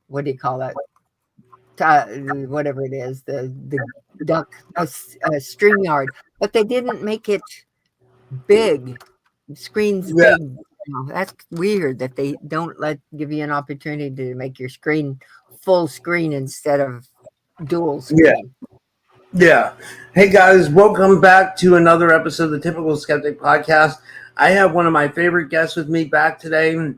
what do you call it? Whatever it is, the duck StreamYard, but they didn't make it big. Screen's Yeah. big. That's weird that they don't give you an opportunity to make your screen full screen instead of dual screen. Yeah. Hey guys, welcome back to another episode of the Typical Skeptic Podcast. I have one of my favorite guests with me back today.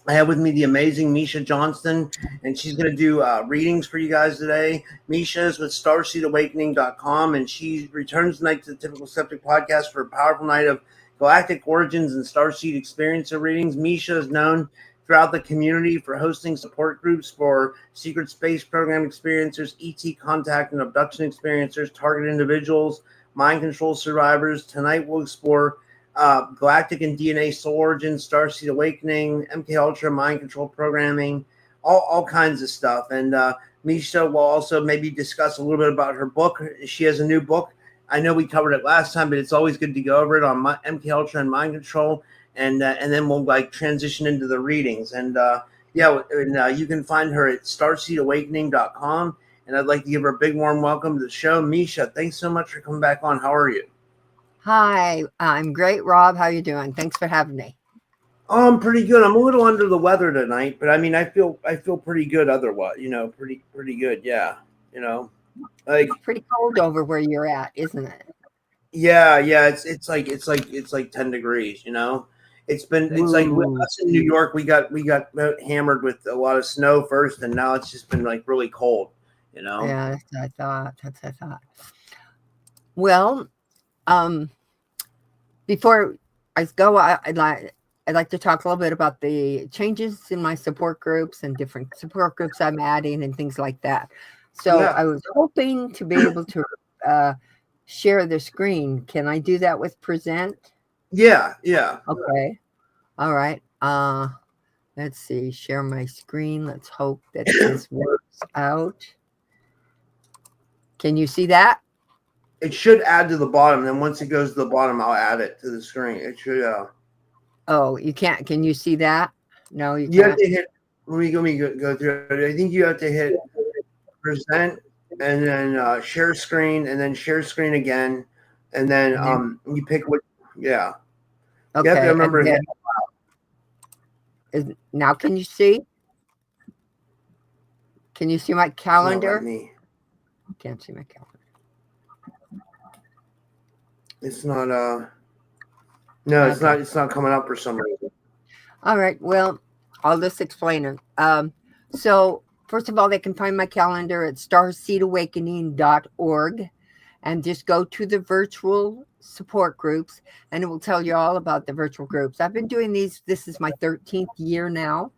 I have with me the amazing Miesha Johnston, and she's going to do readings for you guys today. Miesha is with StarseedAwakening.com, and she returns tonight to the Typical Skeptic Podcast for a powerful night of Galactic Origins and Starseed experiencer readings. Miesha is known throughout the community for hosting support groups for secret space program experiencers, ET contact and abduction experiencers, target individuals, mind control survivors. Tonight we'll explore Galactic and DNA, Soul Origins, Starseed Awakening, MK Ultra, mind control programming, all kinds of stuff. And Miesha will also maybe discuss a little bit about her book. She has a new book. I know we covered it last time, but it's always good to go over it on MK Ultra and mind control. And then we'll transition into the readings. And you can find her at StarseedAwakening.com. And I'd like to give her a big warm welcome to the show. Miesha, thanks so much for coming back on. How are you? Hi, I'm great, Rob. How you doing? Thanks for having me. Oh, I'm pretty good. I'm a little under the weather tonight, but I mean, I feel pretty good otherwise. Pretty good. Yeah. It's pretty cold over where you're at, isn't it? Yeah. It's like 10 degrees. It's like with us in New York. We got hammered with a lot of snow first, and now it's just been really cold. Yeah, that's what I thought. Well. Before I go, I'd like to talk a little bit about the changes in my support groups and different support groups I'm adding and things like that. So I was hoping to be able to share the screen. Can I do that with Present? Yeah. Okay. All right. Let's see. Share my screen. Let's hope that this works out. Can you see that? It should add to the bottom. Then once it goes to the bottom, I'll add it to the screen. It should. Oh, you can't. Can you see that? No, you can't. You have to hit. Let me go through it. I think you have to hit Present and then share screen and then share screen again, and then you pick what. Yeah. Okay. You have to remember. Now, can you see? Can you see my calendar? I can't see my calendar. It's not no, it's not coming up for some reason. All right, well, I'll just explain it. So first of all, they can find my calendar at starseedawakening.org and just go to the virtual support groups and it will tell you all about the virtual groups. I've been doing these, this is my 13th year now,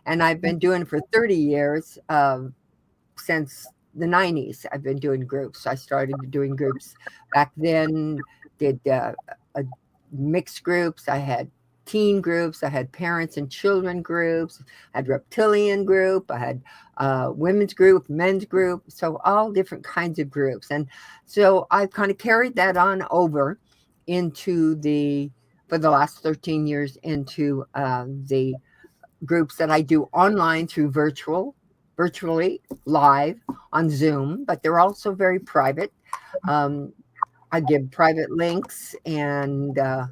and I've been doing it for 30 years since the 90s. I've been doing groups. I started doing groups back then. Did mixed groups. I had teen groups. I had parents and children groups. I had reptilian group. I had women's group, men's group. So all different kinds of groups. And so I've kind of carried that on over into for the last 13 years into the groups that I do online through virtually live on Zoom, but they're also very private. I give private links and, I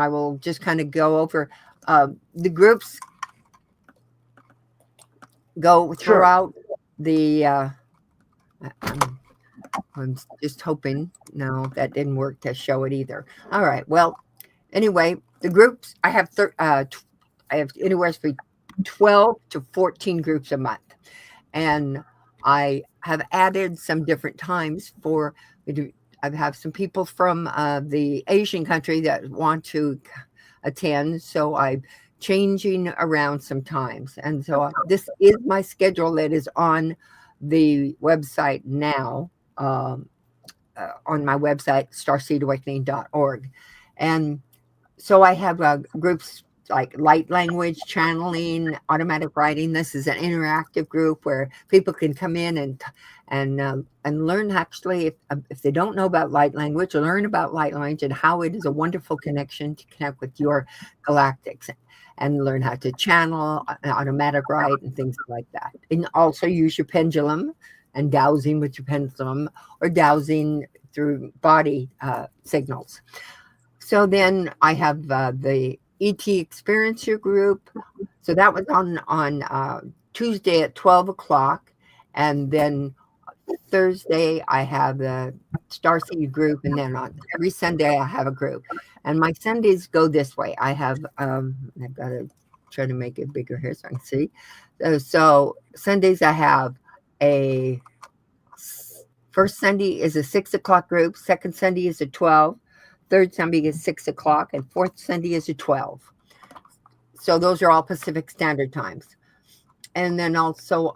will just kind of go over the groups go throughout the, I'm just hoping, no, that didn't work to show it either. All right. Well, anyway, the groups, I have anywhere from 12 to 14 groups a month. And I have added some different times I have some people from the Asian country that want to attend. So I'm changing around sometimes. And so this is my schedule that is on the website now, on my website, starseedawakening.org. And so I have groups like light language channeling, automatic writing. This is an interactive group where people can come in and learn, actually, if they don't know about light language, learn about light language and how it is a wonderful connection to connect with your galactics. and learn how to channel, automatic write, and things like that. And also use your pendulum and dowsing with your pendulum or dowsing through body signals. So then I have the ET Experiencer group. So that was on Tuesday at 12 o'clock. And then Thursday I have the Starseed group. And then on every Sunday I have a group. And my Sundays go this way. I have, I've got to try to make it bigger here so I can see. So Sundays I have a first Sunday is a 6 o'clock group. Second Sunday is a 12. Third Sunday is 6 o'clock. And fourth Sunday is a 12. So those are all Pacific Standard Times. And then also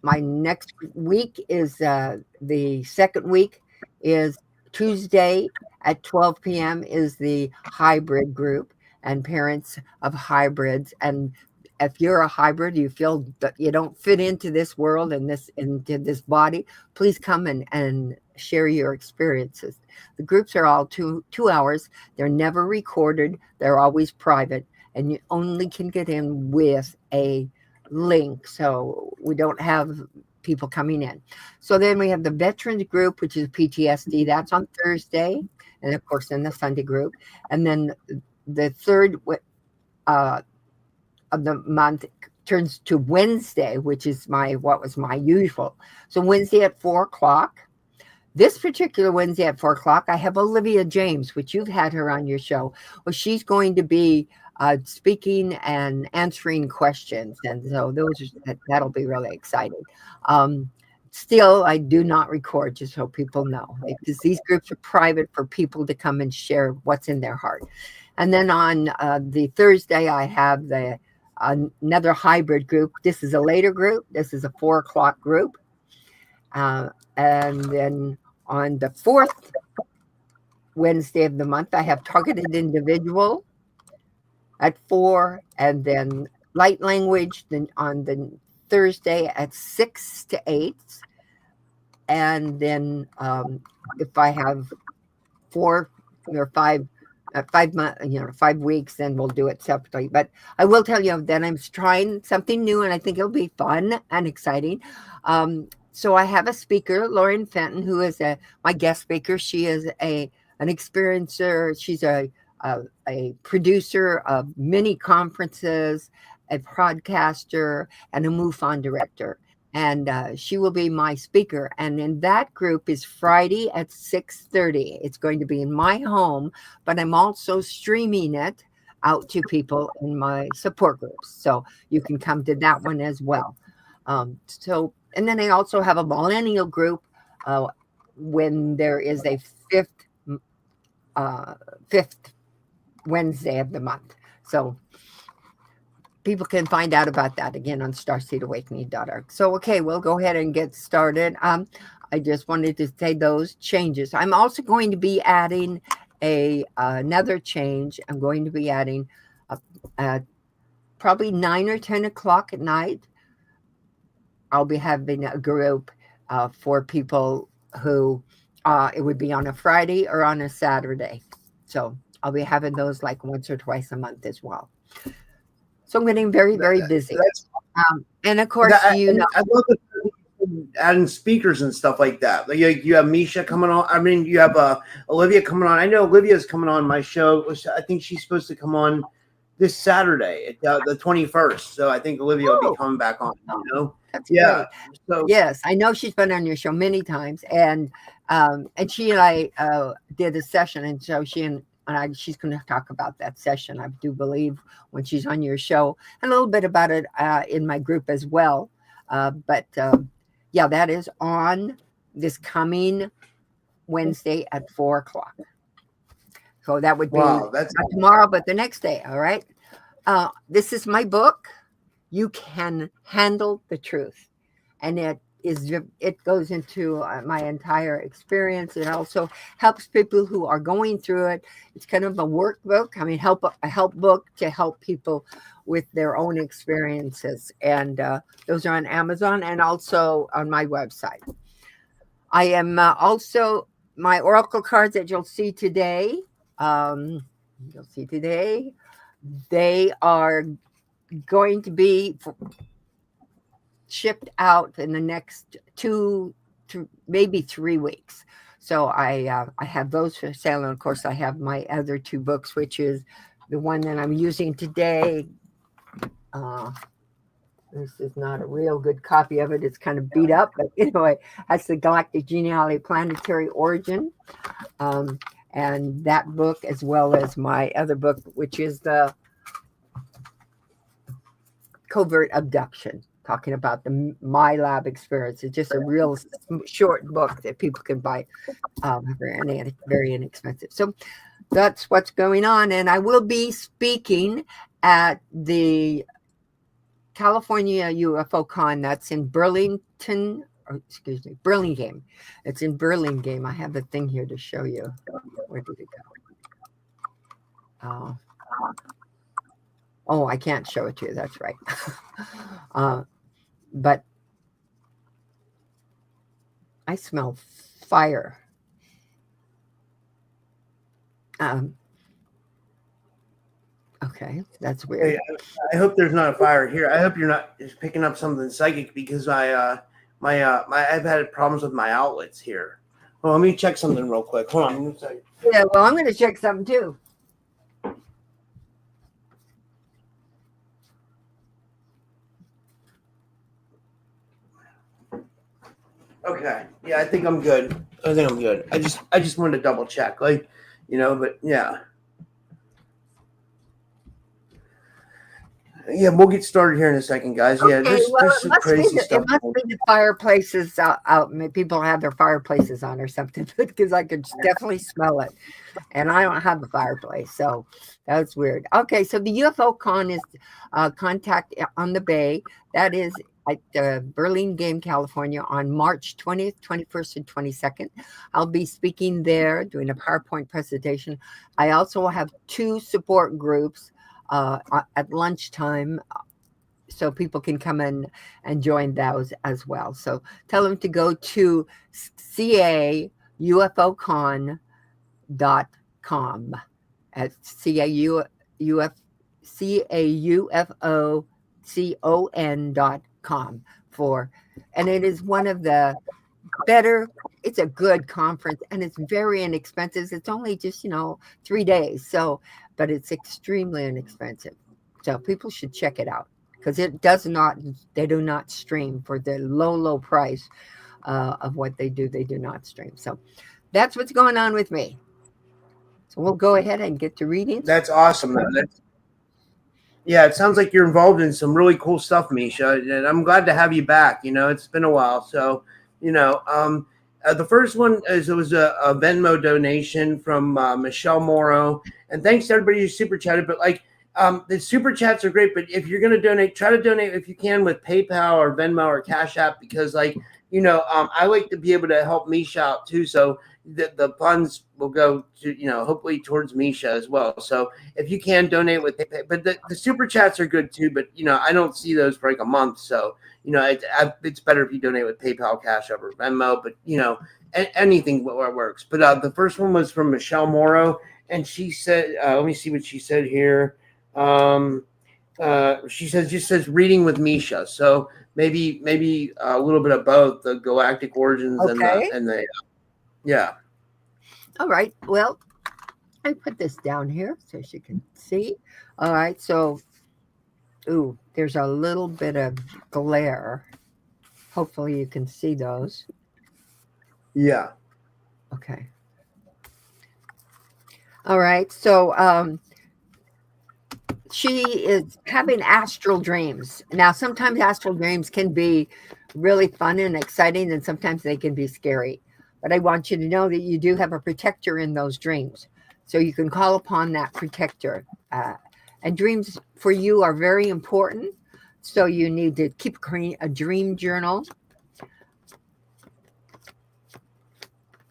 my next week is the second week is Tuesday at 12 p.m. is the hybrid group and parents of hybrids. And if you're a hybrid, you feel that you don't fit into this world and into this body, please come and share your experiences. The groups are all two hours. They're never recorded. They're always private, and you only can get in with a link. So we don't have people coming in. So then we have the veterans group, which is PTSD. That's on Thursday. And of course, in the Sunday group. And then the third of the month turns to Wednesday, which is what was my usual. So Wednesday at 4 o'clock. This particular Wednesday at 4 o'clock, I have Olivia James, which you've had her on your show. Well, she's going to be speaking and answering questions. And so that'll be really exciting. Still, I do not record, just so people know, because these groups are private for people to come and share what's in their heart. And then on the Thursday, I have another hybrid group. This is a later group. This is a 4 o'clock group. And then on the fourth Wednesday of the month, I have targeted individual at 4, and then light language then on the Thursday at 6 to 8. And then if I have 4 or 5 months, 5 weeks, then we'll do it separately. But I will tell you that I'm trying something new, and I think it'll be fun and exciting. So I have a speaker, Lauren Fenton, who is my guest speaker. She is an experiencer. She's a producer of many conferences, a podcaster, and a MUFON director. And she will be my speaker. And in that group is Friday at 6:30. It's going to be in my home, but I'm also streaming it out to people in my support groups. So you can come to that one as well. And then I also have a millennial group when there is a fifth Wednesday of the month. So people can find out about that again on starseedawakening.org. So, okay, we'll go ahead and get started. I just wanted to say those changes. I'm also going to be adding another change. I'm going to be adding probably 9 or 10 o'clock at night. I'll be having a group for people who it would be on a Friday or on a Saturday. So I'll be having those like once or twice a month as well. So I'm getting very, very busy. And of course, I love adding speakers and stuff like that. Like you have Miesha coming on. I mean, you have Olivia coming on. I know Olivia's coming on my show. I think she's supposed to come on this Saturday, the 21st. So I think Olivia will be coming back on. That's great. So yes, I know she's been on your show many times, and she and I did a session, and so she's going to talk about that session, I do believe, when she's on your show, and a little bit about it in my group as well. But that is on this coming Wednesday at 4 o'clock. So that would be not tomorrow, but the next day. All right. This is my book. You Can Handle the Truth. And it goes into my entire experience. It also helps people who are going through it. It's kind of a workbook. I mean, a help book to help people with their own experiences. And those are on Amazon and also on my website. I am also my oracle cards that you'll see today. They are going to be shipped out in the next 2 to maybe 3 weeks. So I have those for sale, and of course I have my other 2 books, which is the one that I'm using today. This is not a real good copy of it. It's kind of beat up, but anyway, that's the Galactic DNA Planetary Origin. And that book, as well as my other book, which is the Covert Abduction, talking about my lab experience. It's just a real short book that people can buy, very inexpensive. So that's what's going on. And I will be speaking at the California UFO Con. That's in Burlingame. It's in Burlingame. I have the thing here to show you. Where did it go? Oh, I can't show it to you. That's right. But I smell fire. Okay, that's weird. Hey, I hope there's not a fire here. I hope you're not just picking up something psychic, because I've had problems with my outlets here. Well, let me check something real quick. Hold on. Yeah, well, I'm going to check something too. Okay. Yeah, I think I'm good. I just wanted to double check, but yeah. Yeah, we'll get started here in a second, guys. Yeah, Okay, there's some crazy stuff. It must be the fireplaces out. People have their fireplaces on or something, because I could definitely smell it. And I don't have a fireplace, so that's weird. Okay, so the UFO Con is Contact on the Bay. That is at Burlingame, California, on March 20th, 21st, and 22nd. I'll be speaking there, doing a PowerPoint presentation. I also have 2 support groups at lunchtime, so people can come in and join those as well. So tell them to go to caufocon.com at caufocon.com and it is one of the better. It's a good conference, and it's very inexpensive. It's only just 3 days, but it's extremely inexpensive. So people should check it out, because they do not stream for the low price of what they do. They do not stream. So that's what's going on with me. So we'll go ahead and get to reading. That's awesome. Yeah, it sounds like you're involved in some really cool stuff, Miesha, and I'm glad to have you back. It's been a while. So, the first one it was a Venmo donation from Michelle Morrow, and thanks to everybody who super chatted. But the super chats are great, but if you're going to donate, try to donate if you can with PayPal or Venmo or Cash App, because I like to be able to help Miesha out too. So the funds will go to, hopefully towards Miesha as well. So if you can donate with PayPal, but the super chats are good too, but I don't see those for like a month. So, it's better if you donate with PayPal, Cash App, or Venmo, but anything works. But the first one was from Michelle Morrow, and she said, let me see what she said here. She says reading with Miesha. So maybe a little bit of both, the Galactic Origins and the yeah. All right. Well, I put this down here so she can see. All right. So, there's a little bit of glare. Hopefully you can see those. Yeah. Okay. All right. So, she is having astral dreams. Now, sometimes astral dreams can be really fun and exciting, and sometimes they can be scary. But I want you to know that you do have a protector in those dreams. So you can call upon that protector. And dreams for you are very important. So you need to keep a dream journal.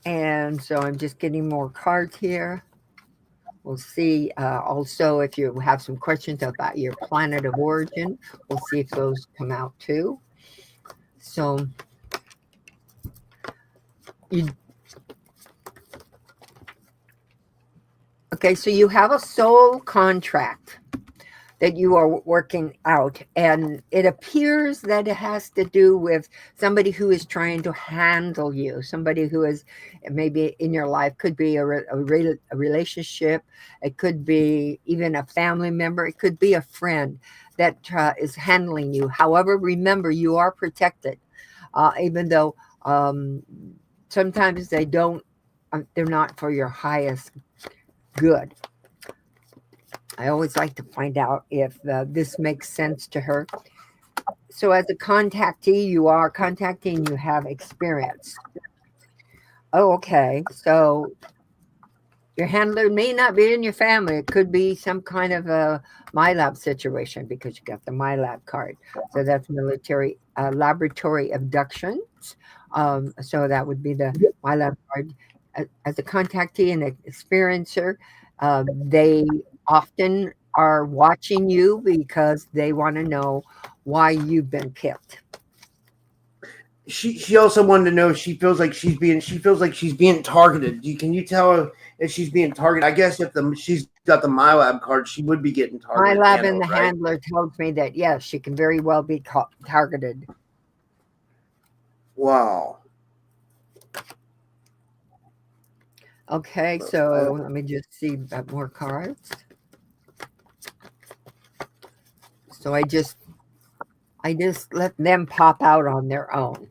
And so I'm just getting more cards here. We'll see also if you have some questions about your planet of origin. We'll see if those come out too. So okay, so you have a soul contract. that you are working out. And it appears that it has to do with somebody who is trying to handle you, somebody who is maybe in your life, could be a relationship, it could be even a family member, it could be a friend that is handling you. However, remember, you are protected, even though sometimes they don't, they're not for your highest good. I always like to find out if this makes sense to her. So as a contactee, you are contacting, you have experience. Oh, okay. So your handler may not be in your family. It could be some kind of a MyLab situation because you got the MyLab card. So that's military laboratory abductions. So that would be the MyLab card. As a contactee and an experiencer, they often are watching you because they want to know why you've been picked. She also wanted to know if she feels like she's being targeted. Can you tell her if she's being targeted? I guess if she's got the MyLab card, she would be getting targeted. MyLab and the handler tells me that yes, she can very well be targeted. Wow. Okay, so let me just see more cards. So I just let them pop out on their own.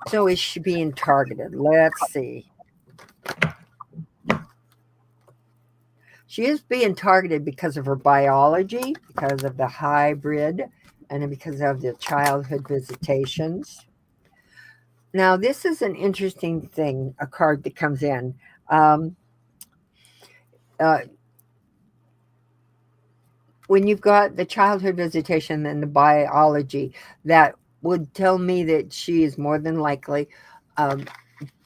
So is she being targeted? Let's see. She is being targeted because of her biology, because of the hybrid, and because of the childhood visitations. Now, this is an interesting thing, a card that comes in. When you've got the childhood visitation and the biology, that would tell me that she is more than likely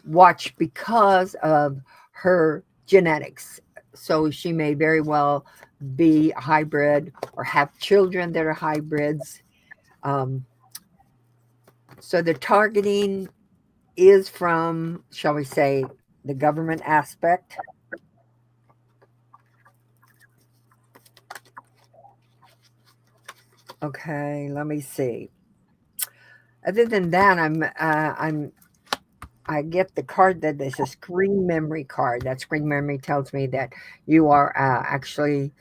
watched because of her genetics. So she may very well be a hybrid or have children that are hybrids. So the targeting is from, shall we say, the government aspect. Okay, let me see. Other than that, I get the card that is a screen memory card. That screen memory tells me that you are actually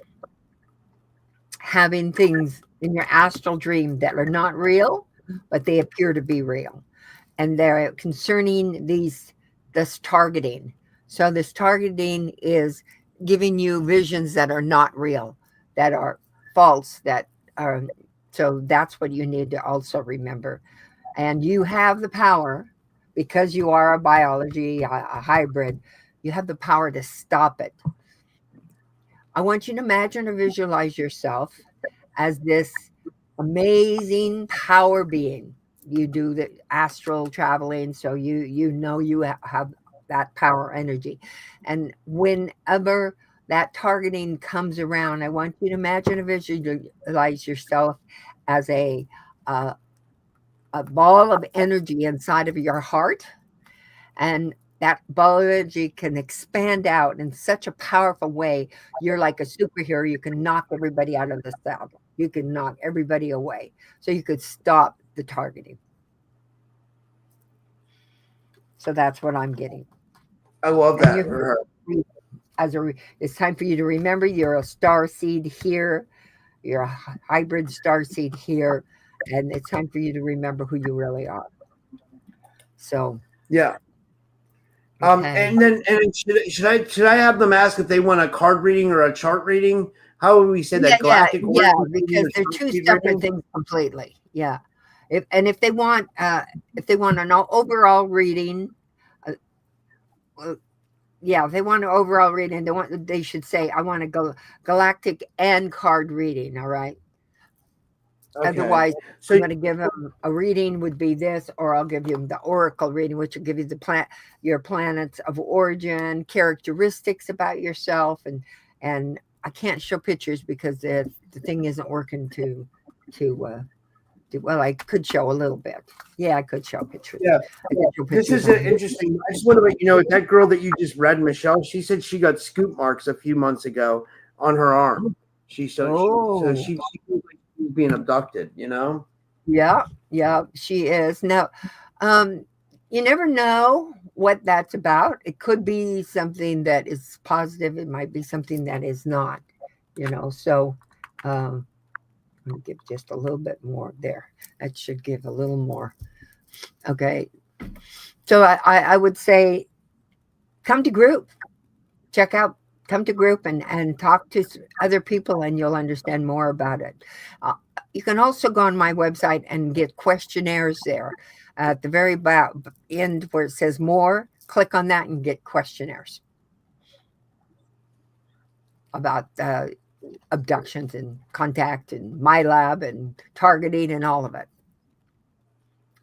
having things in your astral dream that are not real, but they appear to be real. And they're concerning this targeting. So this targeting is giving you visions that are not real, that are false, that are, so that's what you need to also remember. And you have the power, because you are a biology, a hybrid, you have the power to stop it. I want you to imagine or visualize yourself as this amazing power being. You do the astral traveling, so you know you have that power energy. And whenever that targeting comes around, I want you to imagine or visualize yourself as a ball of energy inside of your heart, and that ball of energy can expand out in such a powerful way. You're like a superhero. You can knock everybody out of the cell. You can knock everybody away. So you could stop the targeting. So that's what I'm getting. I love that. It's time for you to remember you're a starseed here. You're a hybrid starseed here. And it's time for you to remember who you really are. So yeah. Okay. And should I have them ask if they want a card reading or a chart reading? How would we say that? Galactic Origins, because they're two separate things completely. Yeah. If they want an overall reading, if they want an overall reading, they should say, I want to go galactic and card reading. All right. Okay. Otherwise, so I'm going to give them a reading would be this, or I'll give you the oracle reading, which will give you your planets of origin, characteristics about yourself, and I can't show pictures because the thing isn't working to well, I could show a little bit. Yeah, I could show pictures. Yeah, this is interesting. I just want to let you know, that girl that you just read, Michelle, she said she got scoop marks a few months ago. on her arm. She Oh, she feels like she's being abducted. yeah, yeah, she is. Now, you never know what that's about. It could be something that is positive. It might be something that is not, So, let me give just a little bit more there. That should give a little more. Okay. So I would say come to group, check out, come to group and talk to other people and you'll understand more about it. You can also go on my website and get questionnaires there. At the very end where it says more, click on that and get questionnaires about abductions and contact and my lab and targeting and all of it.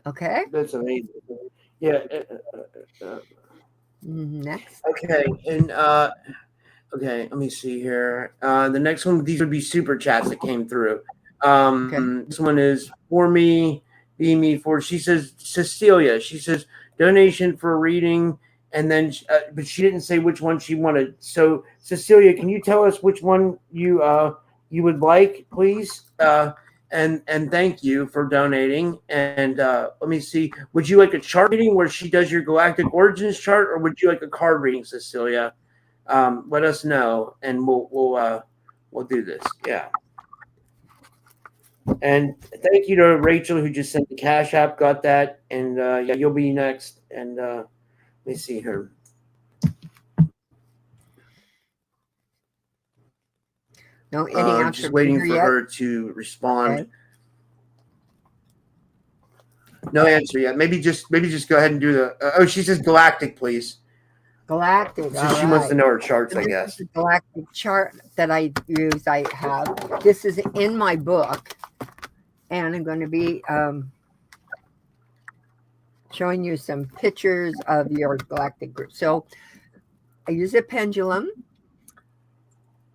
Okay. That's amazing. Yeah. Next. Okay. And okay, let me see here. The next one, these would be super chats that came through. Okay. This one is for me, be me for. She says Cecilia. She says donation for reading, and then but she didn't say which one she wanted. So Cecilia, can you tell us which one you would like, please? And thank you for donating. And let me see. Would you like a chart reading where she does your Galactic Origins chart, or would you like a card reading, Cecilia? Let us know, and we'll do this. Yeah. And thank you to Rachel who just sent the Cash App. Got that, and yeah, you'll be next. And let me see her. No, any answer? Just waiting for her to respond. Okay. No answer yet. Maybe just go ahead and do the. She says Galactic, please. Galactic. So she wants to know her charts, I guess. The Galactic chart that I use, I have. This is in my book, and I'm going to be showing you some pictures of your galactic group. So I use a pendulum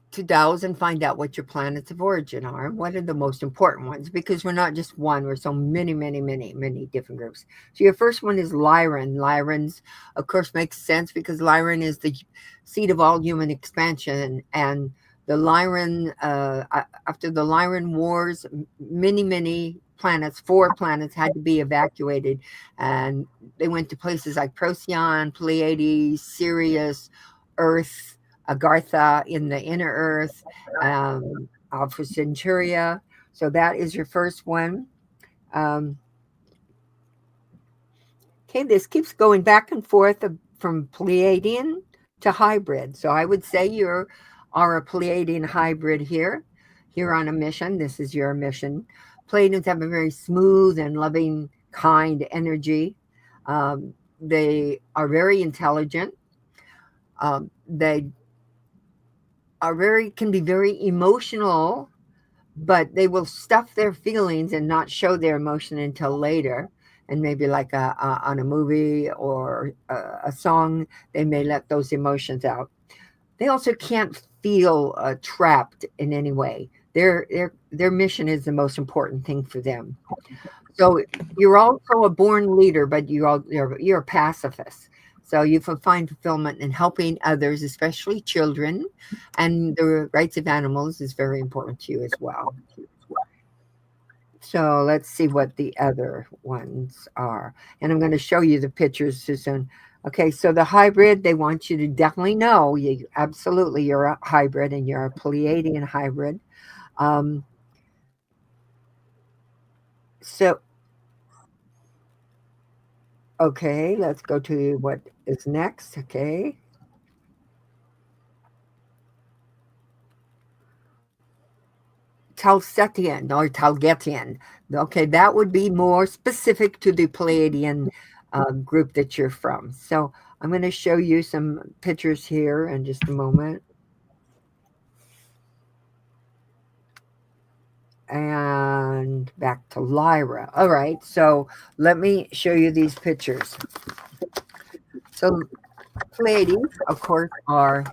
to dowse and find out what your planets of origin are. What are the most important ones? Because we're not just one, we're so many, many, many, many different groups. So your first one is Lyran. Lyran's, of course, makes sense because Lyran is the seat of all human expansion. And the Lyran, after the Lyran wars, many, many planets, 4 planets had to be evacuated. And they went to places like Procyon, Pleiades, Sirius, Earth, Agartha in the inner Earth, Alpha Centuria. So that is your first one. Okay, this keeps going back and forth from Pleiadian to hybrid. So I would say you are a Pleiadian hybrid here. You're on a mission. This is your mission. Pleiadians have a very smooth and loving, kind energy. They are very intelligent. They can be very emotional, but they will stuff their feelings and not show their emotion until later. And maybe like on a movie or a song, they may let those emotions out. They also can't feel trapped in any way. Their mission is the most important thing for them. So you're also a born leader, but you're a pacifist. So you find fulfillment in helping others, especially children, and the rights of animals is very important to you as well. So let's see what the other ones are. And I'm going to show you the pictures, Susan. Okay, so the hybrid, they want you to definitely know, you're a hybrid and you're a Pleiadian hybrid. Okay, let's go to what is next. Okay. Talsetian or Talgetian. Okay, that would be more specific to the Pleiadian group that you're from. So I'm going to show you some pictures here in just a moment. And back to Lyra. All right, so let me show you these pictures. So Pleiades, of course, are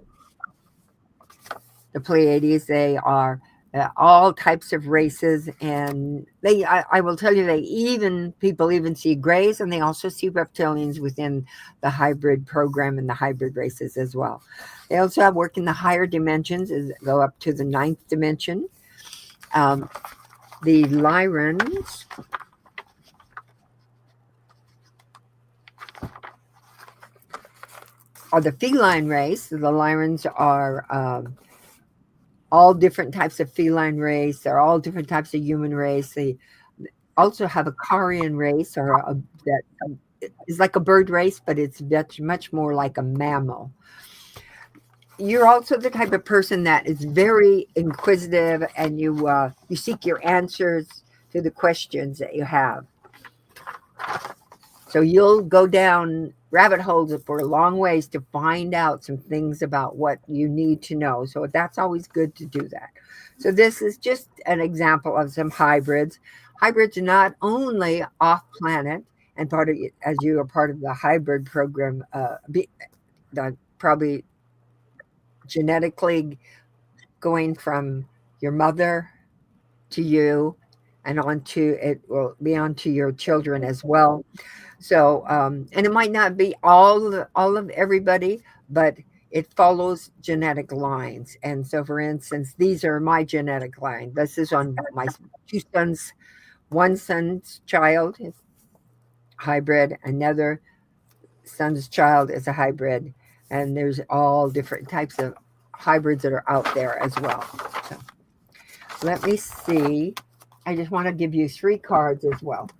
the Pleiades. They are all types of races, and I will tell you, people even see grays, and they also see reptilians within the hybrid program and the hybrid races as well. They also have work in the higher dimensions, go up to the 9th dimension. The Lyrans are the feline race. The Lyrans are all different types of feline race. They're all different types of human race. They also have a Carian race, that is like a bird race, but it's much more like a mammal. You're also the type of person that is very inquisitive, and you seek your answers to the questions that you have. So you'll go down rabbit holes for a long ways to find out some things about what you need to know. So that's always good to do that. So this is just an example of some hybrids. Hybrids are not only off planet, and as you are part of the hybrid program, probably genetically going from your mother to you, and it will be onto your children as well. So, and it might not be all of everybody, but it follows genetic lines. And so, for instance, these are my genetic line. This is on my 2 sons. One son's child is hybrid. Another son's child is a hybrid. And there's all different types of hybrids that are out there as well. So, let me see. I just want to give you 3 cards as well.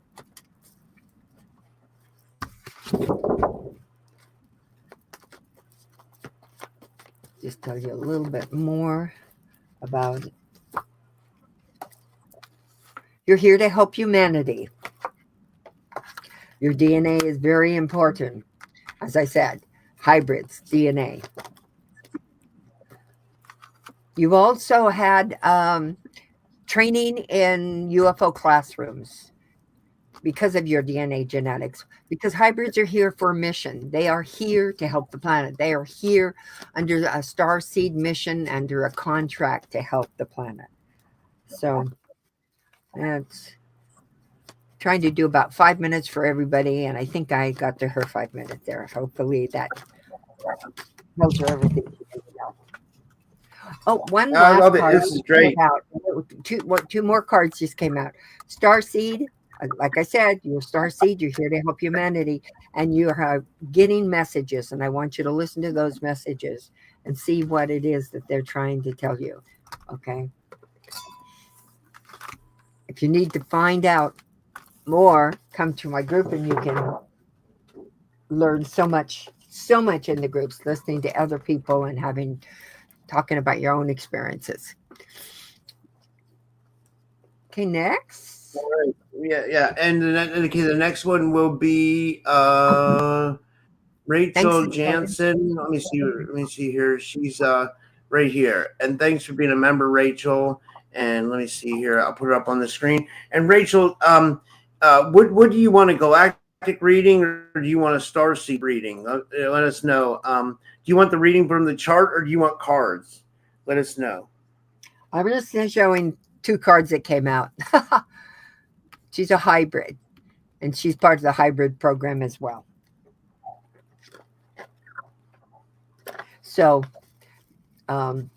Just tell you a little bit more about it. You're here to help humanity. Your DNA is very important. As I said, hybrids, DNA. You've also had training in UFO classrooms because of your DNA genetics, because hybrids are here for a mission. They are here to help the planet. They are here under a Starseed mission, under a contract to help the planet. So that's trying to do about 5 minutes for everybody, and I think I got to her 5 minutes there. Hopefully that tells her everything she needs to know. Oh, one last love it. card. This is great. Two more cards just came out. Starseed, like I said, you're Starseed. You're here to help humanity, and you are getting messages. And I want you to listen to those messages and see what it is that they're trying to tell you. Okay. If you need to find out more, come to my group, and you can learn so much in the groups, listening to other people and talking about your own experiences. Okay, next. All right. Yeah. And the next one will be Rachel Jansen. Let me see here. She's right here. And thanks for being a member, Rachel. And let me see here. I'll put it up on the screen. And Rachel, what do you want, a galactic reading, or do you want a starseed reading? Let us know. Do you want the reading from the chart, or do you want cards? Let us know. I'm just showing 2 cards that came out. She's a hybrid, and she's part of the hybrid program as well. So, no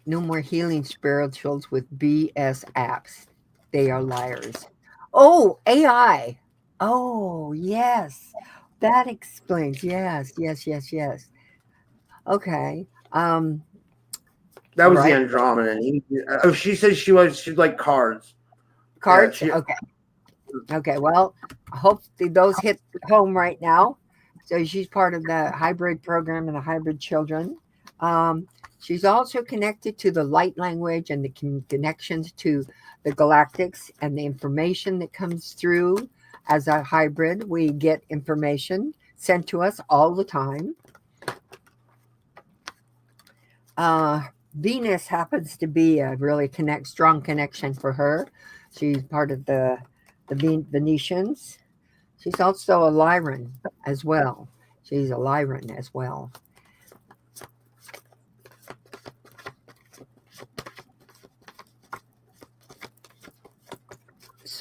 more healing spirituals with BS apps. They are liars. Oh, AI. Oh, yes. That explains. Yes. Okay. That was the Andromeda. She said she'd like cards. Cards? Yeah, Okay. Well, I hope those hit home right now. So she's part of the hybrid program and the hybrid children. She's also connected to the light language and the connections to the galactics and the information that comes through as a hybrid. We get information sent to us all the time. Venus happens to be a really strong connection for her. She's part of the Venetians. She's also a Lyran as well.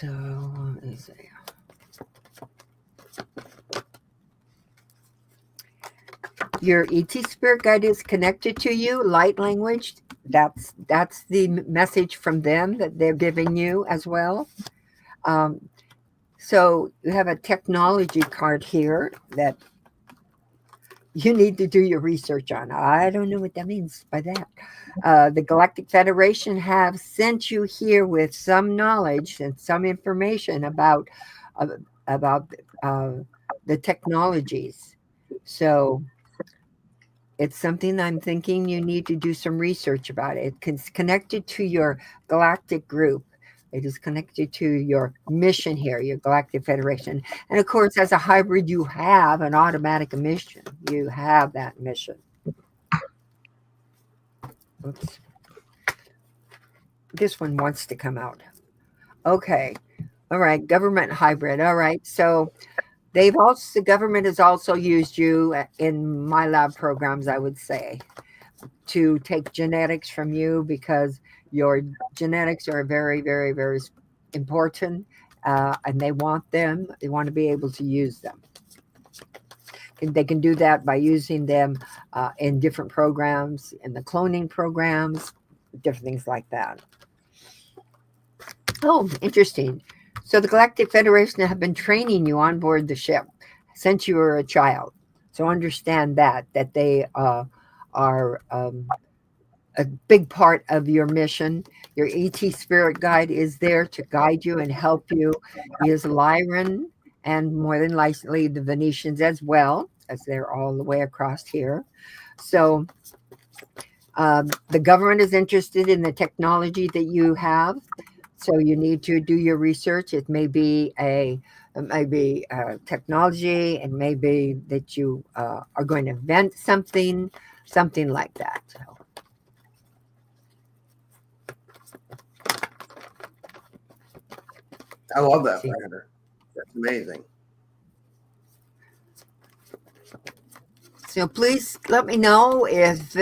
So let me see. Your ET spirit guide is connected to you. Light language. That's the message from them that they're giving you as well. So you have a technology card here that you need to do your research on. I don't know what that means by that. The Galactic Federation have sent you here with some knowledge and some information about the technologies. So it's something I'm thinking you need to do some research about. It's connected to your galactic group. It is connected to your mission here, your Galactic Federation. And of course, as a hybrid, you have an automatic mission. You have that mission. Oops. This one wants to come out. Okay. All right. Government hybrid. All right. So the government has also used you in my lab programs, I would say, to take genetics from you because your genetics are very, very, very important, and they want them. They want to be able to use them. And they can do that by using them in different programs, in the cloning programs, different things like that. Oh, interesting. So the Galactic Federation have been training you on board the ship since you were a child. So understand that they are a big part of your mission. Your ET spirit guide is there to guide you and help you. He is Lyran and more than likely the Venetians as well, as they're all the way across here. So the government is interested in the technology that you have. So you need to do your research. It may be technology, and maybe that you are going to invent something like that. So. I love that, Brandon. That's amazing. So please let me know if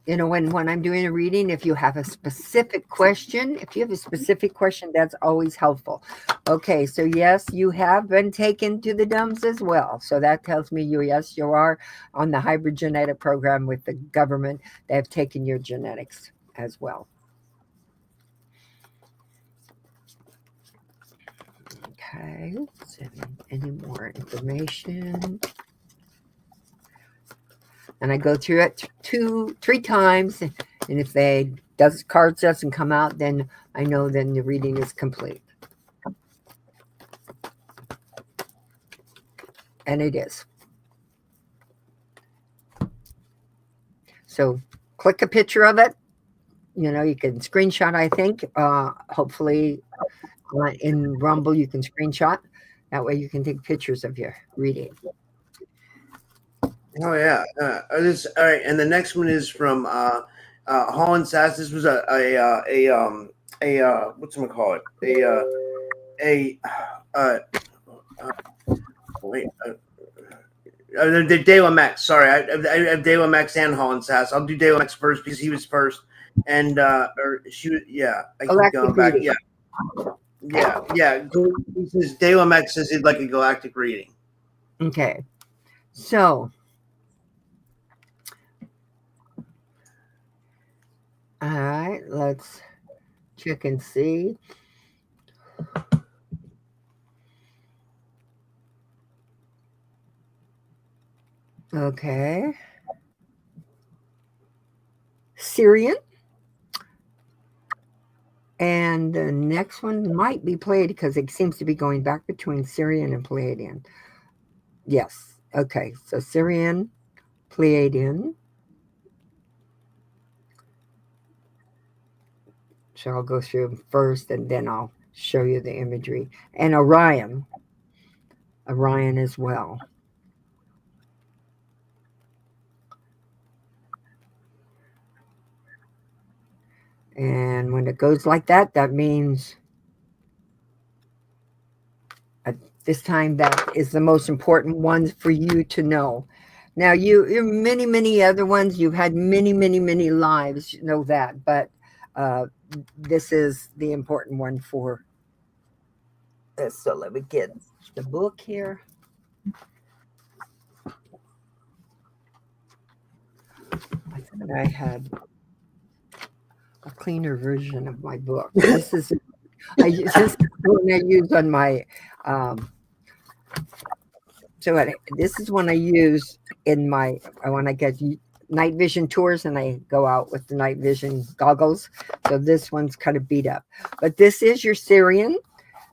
when I'm doing a reading, if you have a specific question. If you have a specific question, that's always helpful. Okay, so yes, you have been taken to the dumps as well. So that tells me you are on the hybrid genetic program with the government. They have taken your genetics as well. Okay, let's see any more information. And I go through it 3 times, and if cards doesn't come out, then I know then the reading is complete. And it is. So click a picture of it. You can screenshot, I think. Hopefully in Rumble you can screenshot. That way you can take pictures of your reading. Oh yeah. All right, and the next one is from Holland Sass. This was whatchamacallit? The Damax. Sorry, I have Damax and Holland Sass. I'll do Damax first because he was first, and or she was. Yeah, I keep going back. Yeah. He says Damax says he'd like a galactic reading. Okay, so. All right, let's check and see. Okay. Syrian. And the next one might be Pleiadian because it seems to be going back between Syrian and Pleiadian. Yes. Okay. So Syrian, Pleiadian. So I'll go through them first and then I'll show you the imagery. And Orion as well. And when it goes like that, that means at this time that is the most important ones for you to know. Now, many other ones, you've had many lives, you know that. But this is the important one for this. So let me get the book here. I thought I had a cleaner version of my book. This is this is one I use on my this is one I use in my when I get night vision tours and I go out with the night vision goggles. So this one's kind of beat up, but this is your Syrian.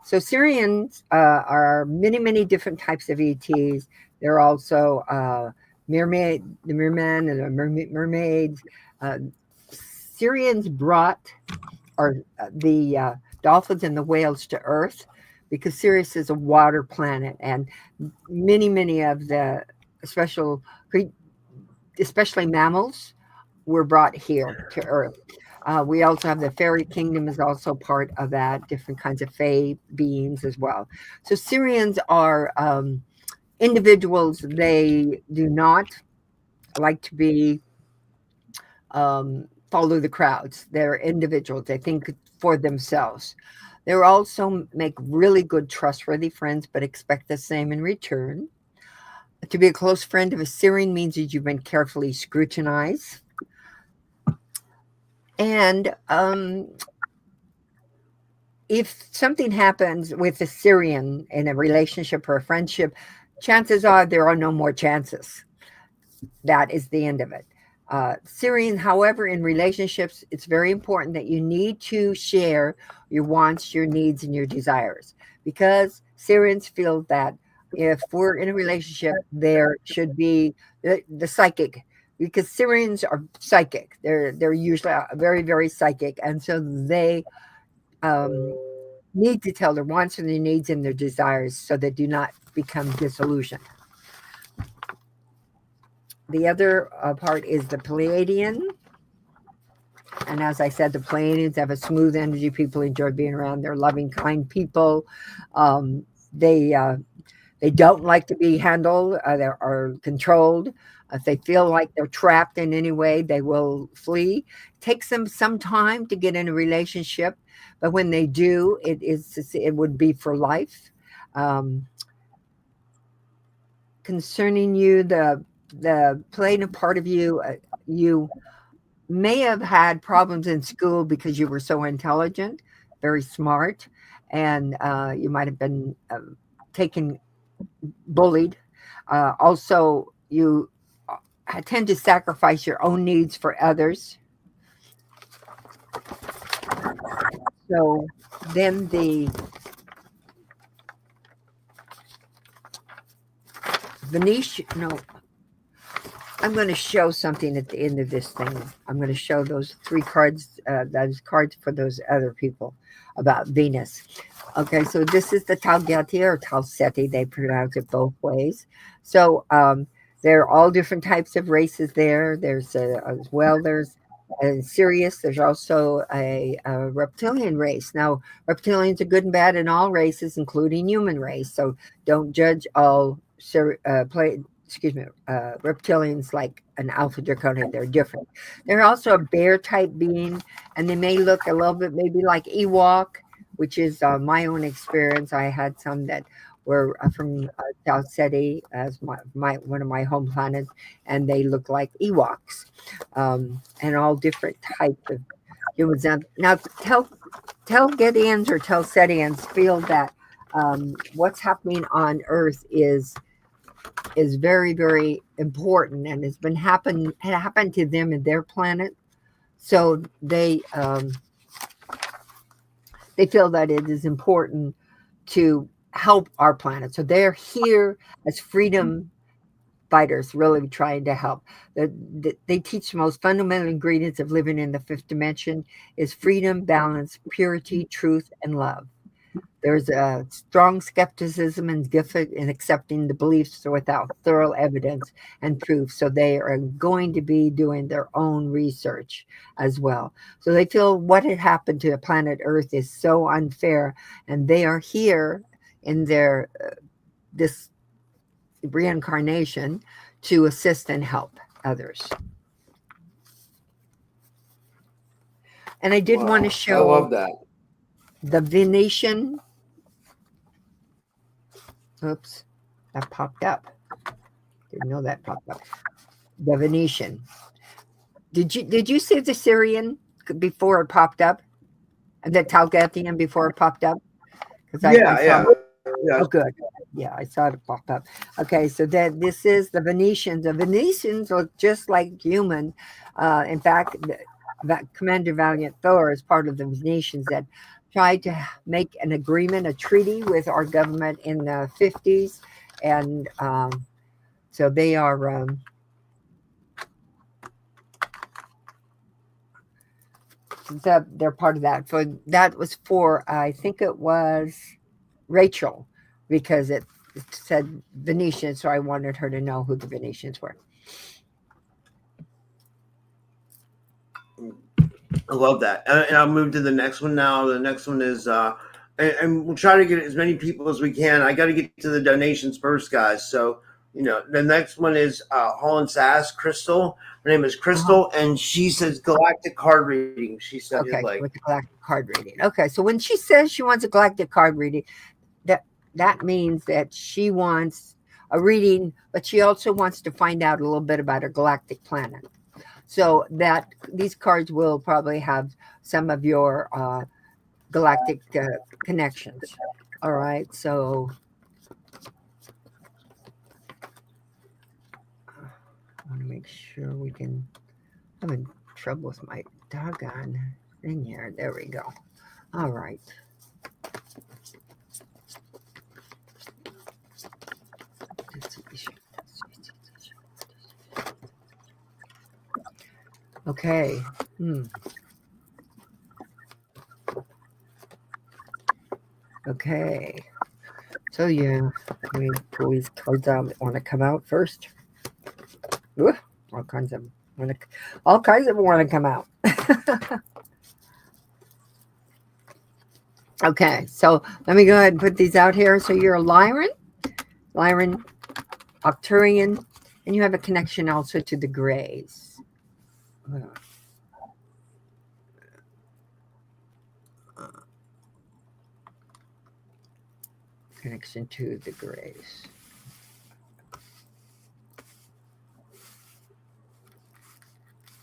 So Syrians are many different types of ETs. They're also the mermen and the mermaids. Syrians brought the dolphins and the whales to Earth because Sirius is a water planet, and many of the especially mammals were brought here to Earth. We also have the fairy kingdom is also part of that, different kinds of fae beings as well. So Syrians are individuals. They do not like to be follow the crowds. They're individuals. They think for themselves. They also make really good, trustworthy friends, but expect the same in return. To be a close friend of a Syrian means that you've been carefully scrutinized. And if something happens with a Syrian in a relationship or a friendship, chances are there are no more chances. That is the end of it. Syrian, however, in relationships, it's very important that you need to share your wants, your needs, and your desires, because Syrians feel that if we're in a relationship, there should be the psychic, because Syrians are psychic. They're usually very psychic, and so they need to tell their wants and their needs and their desires so they do not become disillusioned. The other part is the Pleiadian. And as I said, the Pleiadians have a smooth energy. People enjoy being around. They're loving, kind people. They don't like to be handled or controlled. If they feel like they're trapped in any way, they will flee. It takes them some time to get in a relationship, but when they do, it would be for life. Concerning you, the Pleiadian part of you, you may have had problems in school because you were so intelligent, very smart, and you might have been bullied. Also, you tend to sacrifice your own needs for others. So then the Venetian, no, I'm going to show something at the end of this thing. I'm going to show those 3 cards, those cards for those other people about Venus. Okay, so this is the Talgeti or Talseti. They pronounce it both ways. So there are all different types of races there. There's as well, there's Sirius. There's also a reptilian race. Now, reptilians are good and bad in all races, including human race. So don't judge all reptilians like an Alpha Draconian. They're different. They're also a bear type being, and they may look a little bit maybe like Ewok, which is my own experience. I had some that were from Talseti as one of my home planets, and they look like Ewoks, and all different types of humans. Now Telgetians or Talsetians feel that what's happening on Earth is very important, and it's been happened to them in their planet. So they feel that it is important to help our planet. So they're here as freedom fighters, really trying to help. They teach the most fundamental ingredients of living in the 5th dimension is freedom, balance, purity, truth, and love. There's a strong skepticism and difficulty in accepting the beliefs without thorough evidence and proof. So they are going to be doing their own research as well. So they feel what had happened to the planet Earth is so unfair, and they are here in their this reincarnation to assist and help others. And I did want to I show love that. the Venetian. Oops, that popped up. Didn't know that popped up. The Venetian. Did you see the Syrian before it popped up? The Talgathian before it popped up? Because I saw. Oh, good. Yeah, I saw it pop up. Okay, so this is the Venetians. The Venetians look just like human. In fact, Commander Valiant Thor is part of the Venetians that tried to make an agreement, a treaty with our government in the 50s. And so they are... they're part of that. So that was for, I think it was Rachel, because it said Venetian, so I wanted her to know who the Venetians were. I love that. And I'll move to the next one now. The next one is, and we'll try to get as many people as we can. I got to get to the donations first, guys. So, the next one is Holland Sass, Crystal. Her name is Crystal, and she says Galactic card reading. She said, okay, with the Galactic card reading. Okay, so when she says she wants a Galactic card reading, that means that she wants a reading, but she also wants to find out a little bit about her galactic planet. So that these cards will probably have some of your galactic connections. All right, so I want to make sure we can. I'm in trouble with my doggone thing here. There we go. All right. Okay. Okay. So yeah, we pull these cards out that want to come out first. Ooh, all kinds of them want to come out. Okay, so let me go ahead and put these out here. So you're a Lyran, Arcturian, and you have a connection also to the Greys. Connection to the Greys.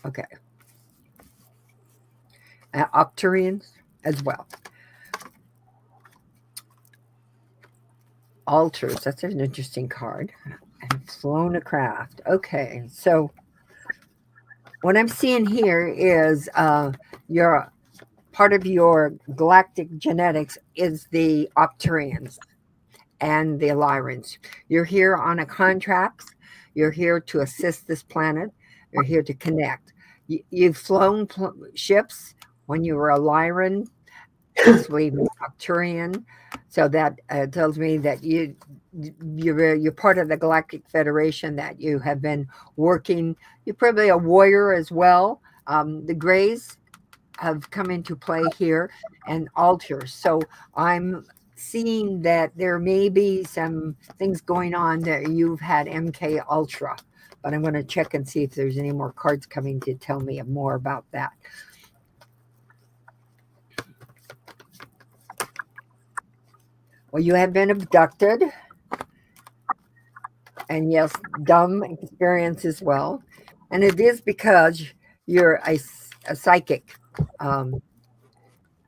Okay. Arcturians as well. Altars, that's an interesting card. And flown a craft. Okay, so what I'm seeing here is your part of your galactic genetics is the Arcturians and the Lyrans. You're here on a contract. You're here to assist this planet. You're here to connect. You've flown ships when you were a Lyran, possibly Arcturian. So that tells me that you're part of the Galactic Federation, that you have been working. You're probably a warrior as well. The Greys have come into play here, and altars. So I'm seeing that there may be some things going on that you've had MK Ultra, but I'm going to check and see if there's any more cards coming to tell me more about that. Well, you have been abducted, and yes, dumb experience as well. And it is because you're a psychic,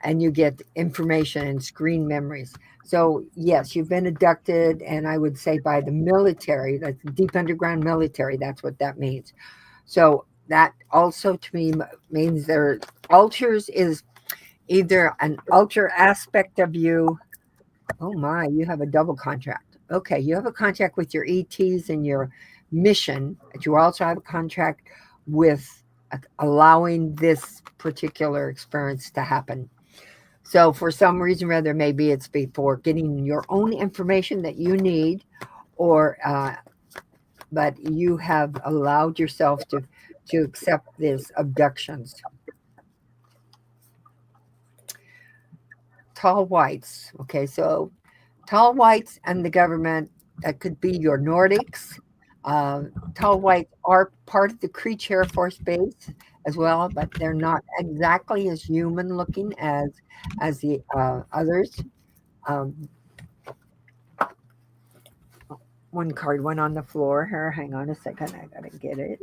and you get information and screen memories. So yes, you've been abducted, and I would say by the military, like the deep underground military, that's what that means. So that also to me means there altars is either an alter aspect of you. Oh my, you have a double contract. Okay, you have a contract with your ETs and your mission, but you also have a contract with allowing this particular experience to happen. So for some reason or other, maybe it's before getting your own information that you need, or but you have allowed yourself to accept these abductions. Tall whites. Okay, so tall whites and the government, that could be your Nordics, Tall whites are part of the Creech Air Force Base as well, but they're not exactly as human looking as the others. Um, one card went on the floor here. Hang on a second. I gotta get it.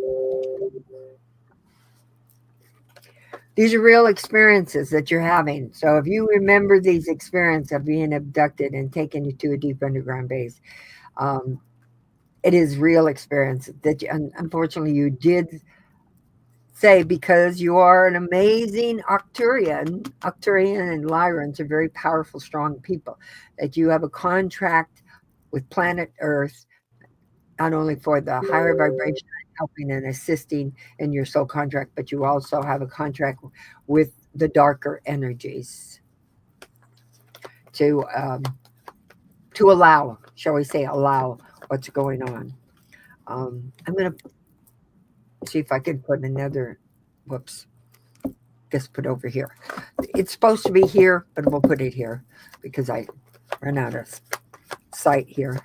These are real experiences that you're having. So if you remember these experiences of being abducted and taken to a deep underground base, um, it is real experience that unfortunately you did say, because you are an amazing Arcturian. Arcturian and Lyrans are very powerful, strong people, that you have a contract with planet Earth, not only for the higher vibration helping and assisting in your soul contract, but you also have a contract with the darker energies to allow, shall we say, allow what's going on. I'm going to see if I can put another, whoops, just put over here. It's supposed to be here, but we'll put it here because I ran out of sight here.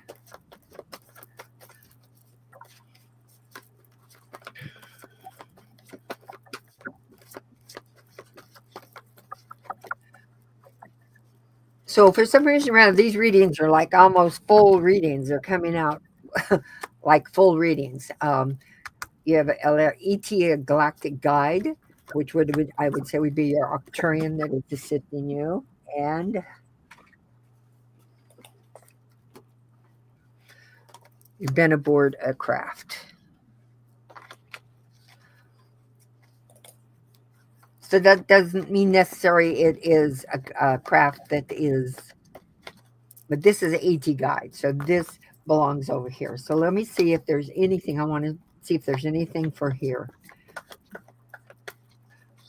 So for some reason around, these readings are like almost full readings. They're coming out like full readings. You have ET, a galactic guide, which I would say would be your Arcturian that is assisting you, and you've been aboard a craft. So that doesn't mean necessarily it is a craft that is, but this is an ET guide. So this belongs over here. So let me see if there's anything. I want to see if there's anything for here.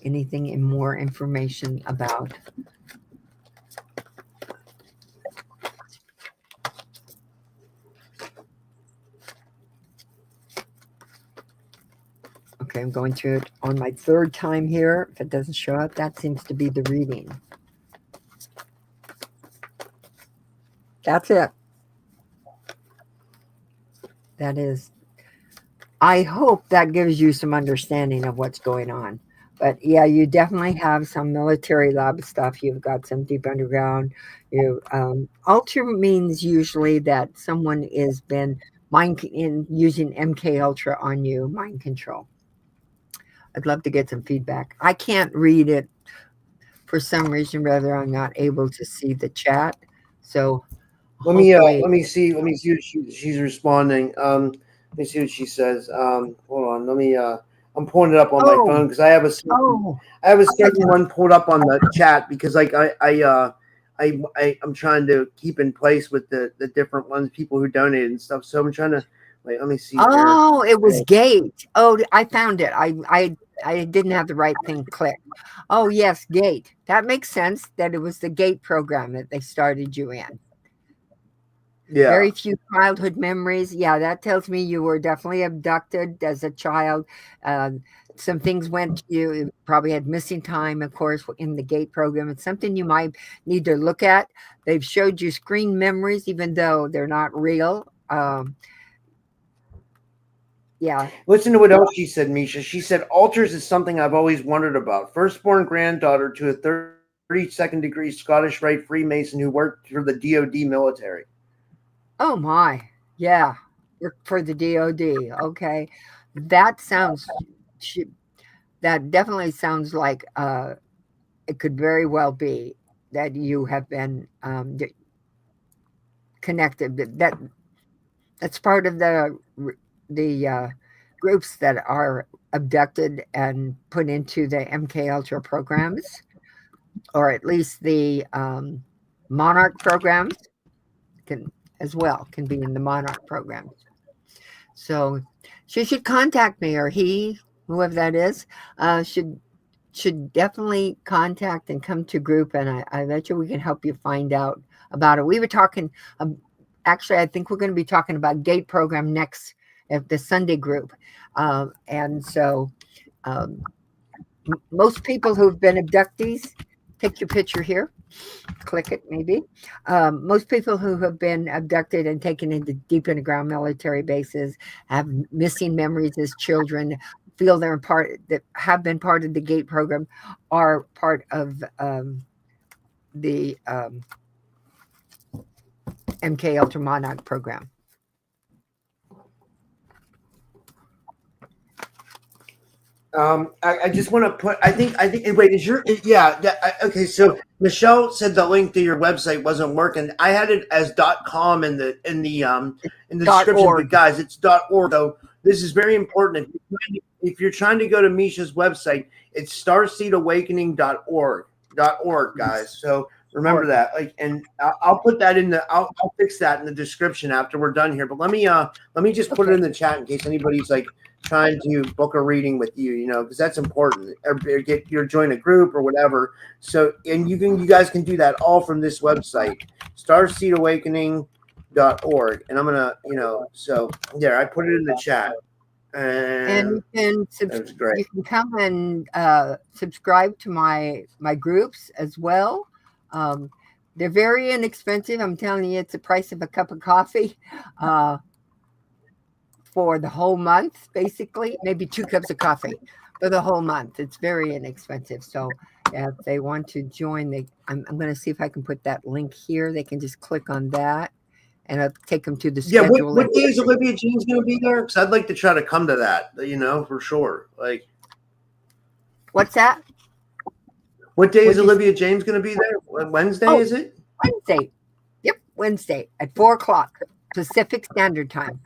Anything in more information about. Okay, I'm going through it on my third time here. If it doesn't show up, that seems to be the reading. That's it. That is. I hope that gives you some understanding of what's going on. But yeah, you definitely have some military lab stuff. You've got some deep underground. Ultra means usually that someone has been using MK Ultra on you, mind control. I'd love to get some feedback. I can't read it for some reason. Rather, I'm not able to see the chat. So let me see what she's responding. Let me see what she says. Hold on. I'm pulling it up on my phone because I have a certain one pulled up on the chat because like I'm trying to keep in place with the different ones, people who donated and stuff. So I'm trying to wait. Let me see. Oh, it was Gate. Oh, I found it. I didn't have the right thing clicked. Oh yes, Gate. That makes sense. That it was the Gate program that they started you in. Yeah. Very few childhood memories. Yeah, that tells me you were definitely abducted as a child. Some things went to you. You probably had missing time, of course, in the GATE program. It's something you might need to look at. They've showed you screen memories, even though they're not real. Yeah. Listen to what else she said, Miesha. She said, alters is something I've always wondered about. Firstborn granddaughter to a 32nd degree Scottish Rite Freemason who worked for the DOD military. Oh my, yeah, for the DOD. Okay, that definitely sounds like it could very well be that you have been connected. That's part of the groups that are abducted and put into the MK Ultra programs, or at least the Monarch programs can be in the Monarch program. So she should contact me, or he, whoever that is, should definitely contact and come to group, and I bet you we can help you find out about it. We were talking, actually, I think we're going to be talking about GATE program next at the Sunday group, and so most people who've been abductees take your picture here, click it maybe. Most people who have been abducted and taken into deep underground military bases have missing memories as children, feel they're part that have been part of the GATE program, are part of the MK Ultra Monarch program. I just want to put. I think. Wait, okay. So Michelle said the link to your website wasn't working. I had it as .com in the description, .org. but guys, it's .org. So this is very important. If you're trying to go to Miesha's website, it's starseedawakening.org. Guys. So remember that. And I'll put that in I'll fix that in the description after we're done here. But let me just put it in the chat in case anybody's trying to book a reading with you, because that's important. Or get your join a group or whatever. So, and you guys can do that all from this website, starseedawakening.org. And I'm gonna, so there, I put it in the chat. And you can come and subscribe to my groups as well. They're very inexpensive. I'm telling you, it's the price of a cup of coffee. For the whole month, basically, maybe 2 cups of coffee for the whole month. It's very inexpensive. So if they want to join, I'm going to see if I can put that link here. They can just click on that, and I'll take them to the schedule. What day is Olivia James going to be there? Because I'd like to try to come to that, for sure. What's that? What day is Olivia James going to be there? Wednesday, is it? Wednesday. Yep, Wednesday at 4:00 Pacific Standard Time.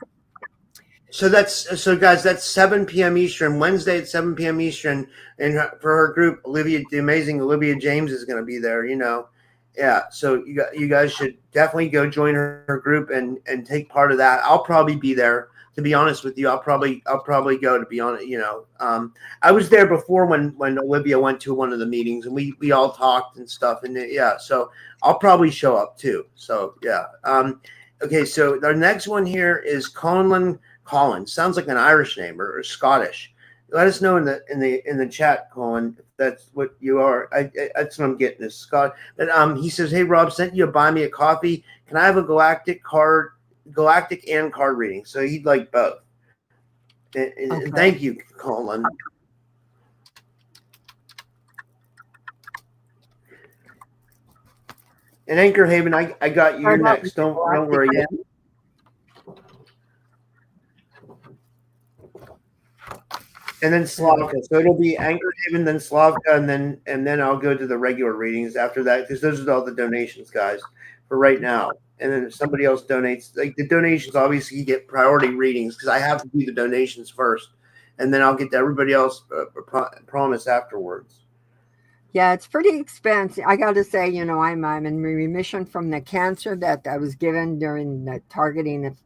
So guys, that's 7 p.m. Eastern, Wednesday at 7 p.m. Eastern. And for her group, the amazing Olivia James is going to be there, Yeah. So you guys should definitely go join her group and take part of that. I'll probably be there, to be honest with you. I'll probably go, to be honest, I was there before when Olivia went to one of the meetings and we all talked and stuff. And so I'll probably show up too. So yeah. Okay. So our next one here is Colin. Sounds like an Irish name or Scottish. Let us know in the chat, Colin, if that's what you are. That's what I'm getting is Scott. But he says, "Hey Rob, sent you to buy me a coffee. Can I have a galactic and card reading?" So he'd like both. Okay. Thank you, Colin. And Anchor Haven, I got you. You're next. Don't worry yet. And then Slavka. So it'll be Anchor Haven, then Slavka, and then I'll go to the regular readings after that, because those are all the donations, guys, for right now. And then if somebody else donates, the donations, obviously you get priority readings because I have to do the donations first, and then I'll get to everybody else promise afterwards. Yeah, it's pretty expensive. I got to say, I'm in remission from the cancer that I was given during the targeting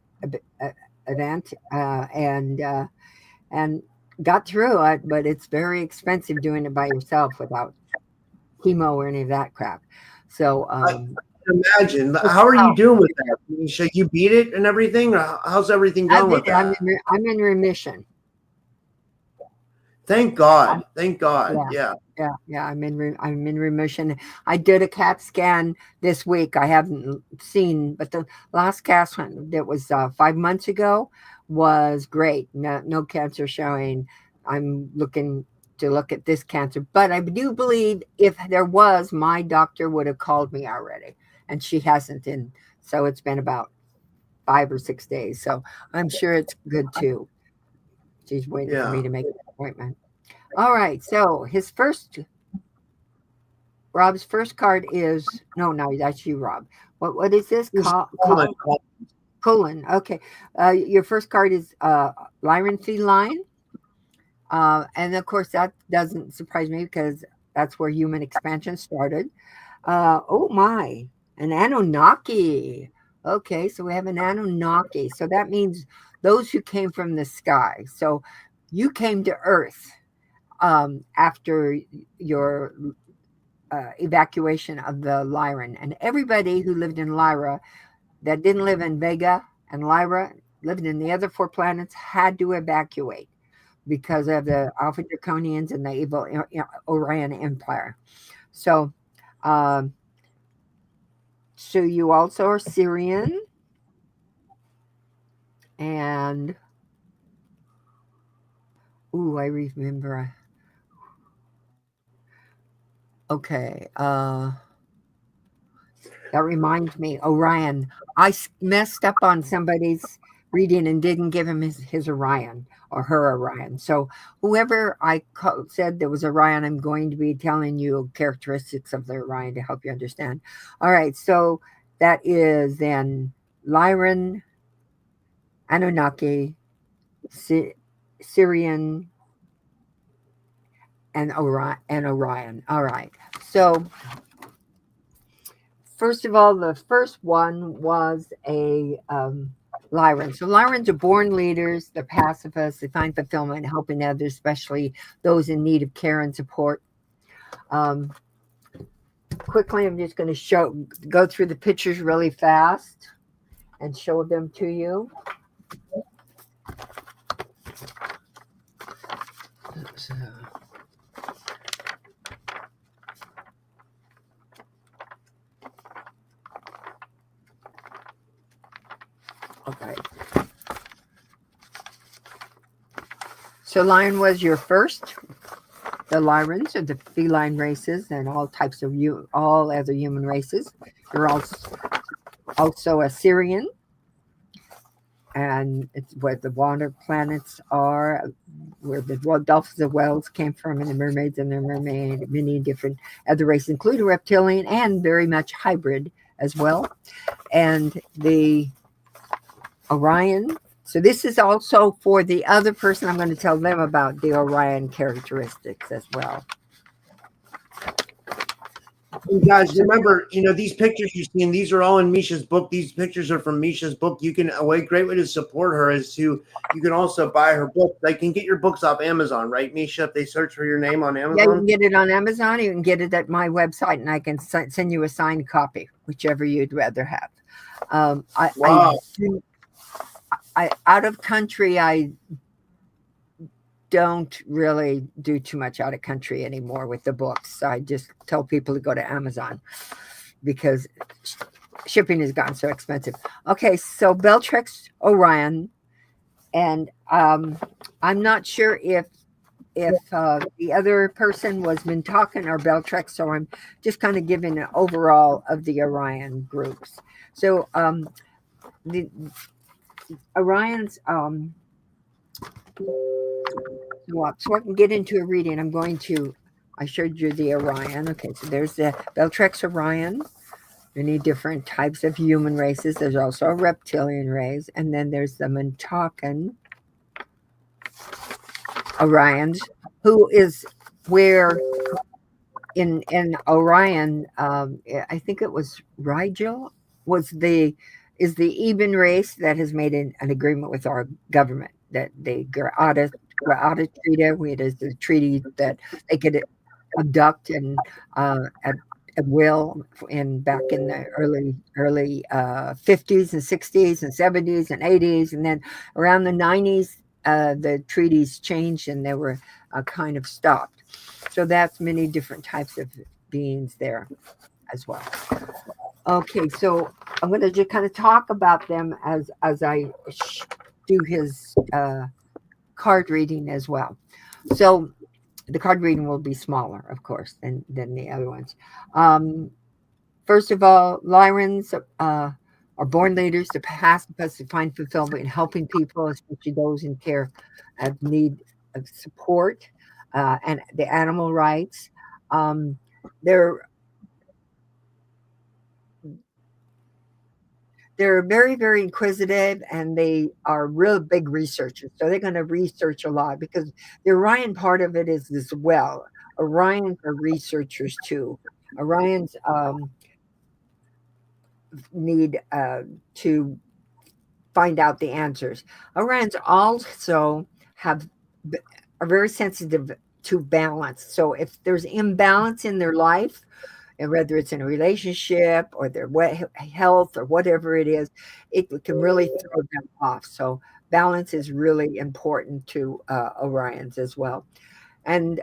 event, and got through it, but it's very expensive doing it by yourself without chemo or any of that crap. So I imagine. How are you doing with that? Should you beat it and everything? Or how's everything going with that? I'm in remission. Thank God. Thank God. Yeah. I'm in remission. I did a CAT scan this week. I haven't seen, but the last CAT scan that was 5 months ago was great. No cancer showing. I'm looking to look at this cancer, but I do believe if there was, my doctor would have called me already, and she hasn't. And so it's been about 5 or 6 days. So I'm sure it's good too. She's waiting for me to make an appointment. All right. So Rob's first card is no, that's you, Rob. What is this? Colin. Okay. Your first card is Lyran Feline. And of course, that doesn't surprise me because that's where human expansion started. Oh my, an Anunnaki. Okay, so we have an Anunnaki. So that means those who came from the sky. So you came to Earth after your evacuation of the Lyran. And everybody who lived in Lyra that didn't live in Vega and Lyra, lived in the other 4 planets, had to evacuate because of the Alpha Draconians and the evil Orion Empire. So So you also are Syrian, and I remember. Okay, that reminds me, Orion. Messed up on somebody's reading and didn't give him his Orion or her Orion. So whoever said there was Orion, I'm going to be telling you characteristics of the Orion to help you understand. All right, so that is then Lyran, Anunnaki, Syrian, and Orion. All right, so first of all, the first one was a Lyran. So Lyrans are born leaders, they're pacifists, they find fulfillment in helping others, especially those in need of care and support. Quickly, I'm just going to go through the pictures really fast and show them to you. Okay. So Lion was your first. The Lyrans are the feline races and all types of all other human races. They're also a Syrian, and it's where the water planets are, where the dolphins and whales came from, and the mermaids and their mermaid, many different other races, including reptilian and very much hybrid as well. And the Orion. So this is also for the other person. I'm going to tell them about the Orion characteristics as well. You guys remember, these pictures you've seen, these are all in Miesha's book. These pictures are from Miesha's book. Great way to support her is you can also buy her book. They can get your books off Amazon, right, Miesha? If they search for your name on Amazon? Yeah, you can get it on Amazon. You can get it at my website, and I can send you a signed copy, whichever you'd rather have. Wow. I out of country, I don't really do too much out of country anymore with the books. I just tell people to go to Amazon because shipping has gotten so expensive. Okay, so Beltrex Orion, and I'm not sure if the other person was Mintakan or Beltrex, so I'm just kind of giving an overall of the Orion groups. So the Orion's so I can get into a reading. I showed you the Orion. Okay, so there's the Beltrex Orion, many different types of human races. There's also a reptilian race, and then there's the Mintakan Orions, who is where in Orion, I think it was Rigel is the Eben race that has made an agreement with our government that the Grata Treaty, it is the treaty that they could abduct and at will back in the early 50s and 60s and 70s and 80s, and then around the 90s the treaties changed and they were kind of stopped. So that's many different types of beings there as well. Okay, so I'm going to just kind of talk about them as I do his card reading as well. So the card reading will be smaller, of course, than the other ones. First of all, Lyrans are born leaders, to pacifists, to find fulfillment in helping people, especially those in care of need of support, and the animal rights. They're very, very inquisitive, and they are real big researchers. So they're going to research a lot because the Orion part of it is as well. Orions are researchers too. Orions need to find out the answers. Orions also are very sensitive to balance. So if there's imbalance in their life, and whether it's in a relationship or their health or whatever it is, it can really throw them off. So balance is really important to Orions as well. And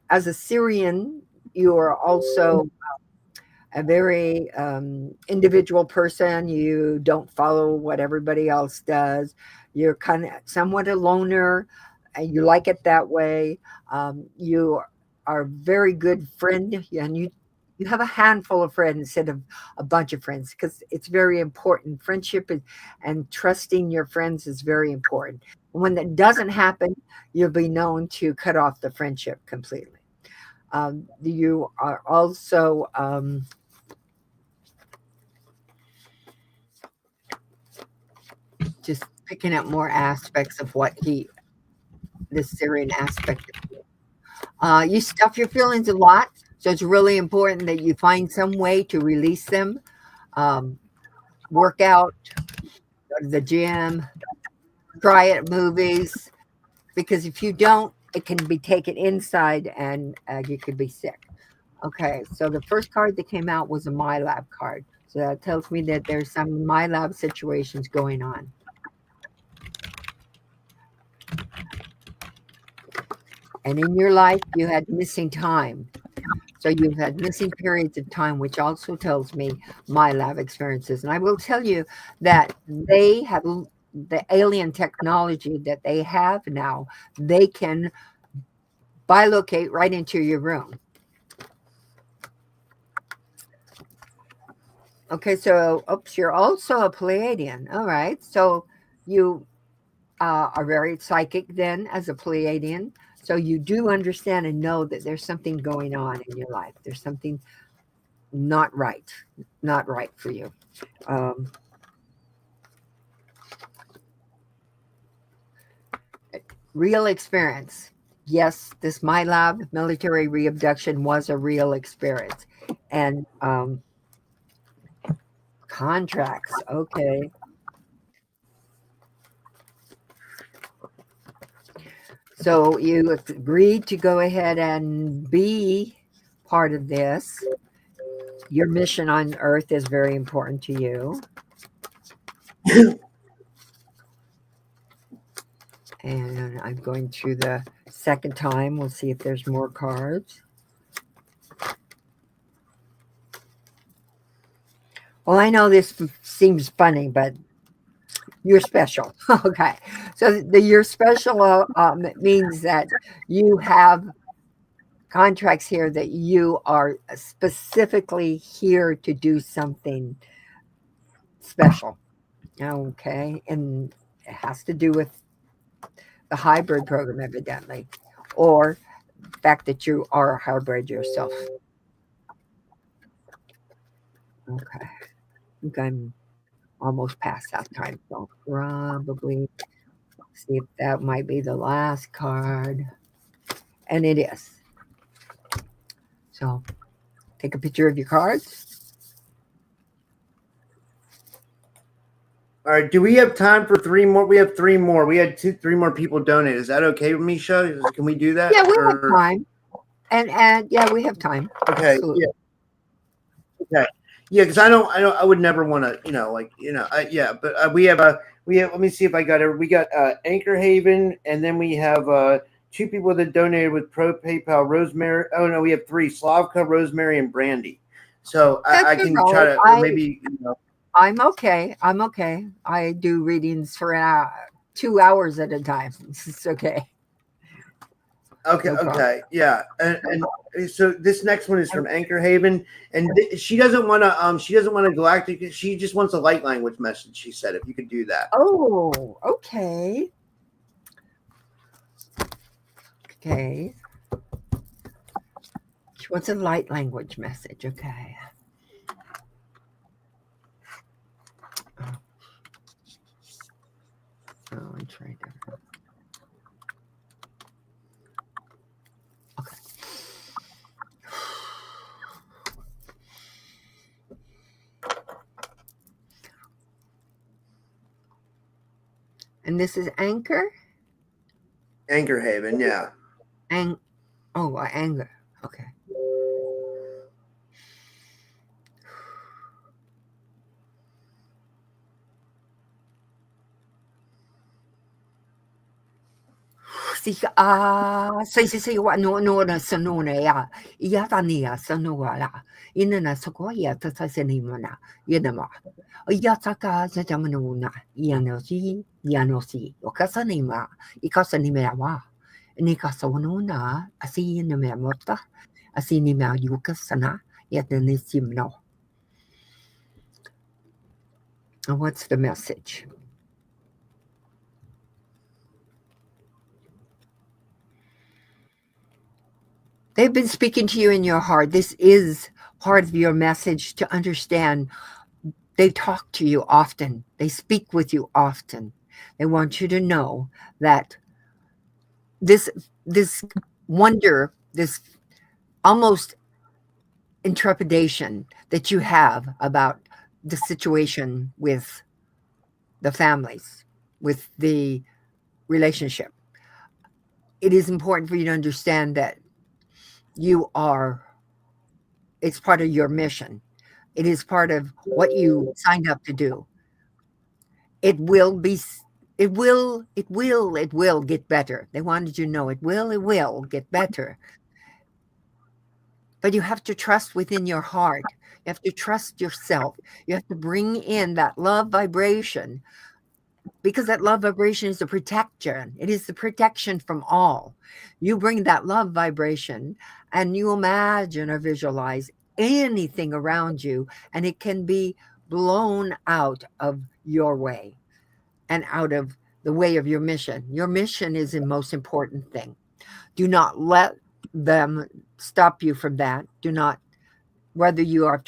as a Syrian, you are also a very individual person. You don't follow what everybody else does. You're kind of somewhat a loner, and you like it that way. You are a very good friend, and you have a handful of friends instead of a bunch of friends, because it's very important. Friendship and trusting your friends is very important. When that doesn't happen, you'll be known to cut off the friendship completely. You are also just picking up more aspects of what this Syrian aspect. You stuff your feelings a lot, so it's really important that you find some way to release them. Work out, go to the gym, try at movies, because if you don't, it can be taken inside and you could be sick. Okay, so the first card that came out was a My Lab card. So that tells me that there's some My Lab situations going on. And in your life, you had missing time. So you've had missing periods of time, which also tells me My Lab experiences. And I will tell you that they have the alien technology that they have now. They can bilocate right into your room. Okay, so oops, you're also a Pleiadian. All right, so you are very psychic then as a Pleiadian. So you do understand and know that there's something going on in your life. There's something not right for you. Real experience. Yes, this My Lab military reabduction was a real experience. And contracts, okay. So you agreed to go ahead and be part of this. Your mission on Earth is very important to you. And I'm going through the second time. We'll see if there's more cards. Well, I know this seems funny, but you're special. Okay. So you're special means that you have contracts here that you are specifically here to do something special. Okay. And it has to do with the hybrid program, evidently, or the fact that you are a hybrid yourself. Okay. I think I'm almost past that time. So probably see if that might be the last card. And it is. So take a picture of your cards. All right. Do we have time for three more? We have three more. We had three more people donate. Is that okay with Miesha? Can we do that? Yeah, we have time. And yeah, we have time. Okay. Absolutely. Yeah. Okay. Yeah, because I would never want to, yeah. But we have. Let me see if I got it. We got Anchor Haven, and then we have two people that donated with PayPal. Rosemary. Oh no, we have three: Slavka, Rosemary, and Brandy. So I can try to maybe. I'm okay. I'm okay. I do readings for 2 hours at a time. It's okay. Okay. No okay. Yeah. And so this next one is from Anchor Haven, and she doesn't want to. She doesn't want a galactic. She just wants a light language message. She said, if you could do that. Oh. Okay. Okay. She wants a light language message. Okay. Oh, I'm trying to. Okay. And this is Anchor? Anchor Haven, yeah. Anger. Okay. say what no sa no na ya. Ya ta ni ya sa no wa la. Ina na sa ko ya ta sa ni mo na. Ya na ma. Ya ta ka sa ta mo na. Ya no si. O ka sa ni ma. Ika sa ni me wa. Ni ka sa no na. Asi ni me mo ta. Asi ni me yu ka sa na. Ya ta ni sim no. And what's the message? They've been speaking to you in your heart. This is part of your message to understand. They talk to you often. They speak with you often. They want you to know that this wonder, this almost intrepidation that you have about the situation with the families, with the relationship. It is important for you to understand that it's part of your mission. It is part of what you signed up to do. It will get better. They wanted you to know it will get better. But you have to trust within your heart. You have to trust yourself. You have to bring in that love vibration, because that love vibration is the protection. It is the protection from all. You bring that love vibration and you imagine or visualize anything around you, and it can be blown out of your way and out of the way of your mission. Your mission is the most important thing. Do not let them stop you from that. Do not, whether you are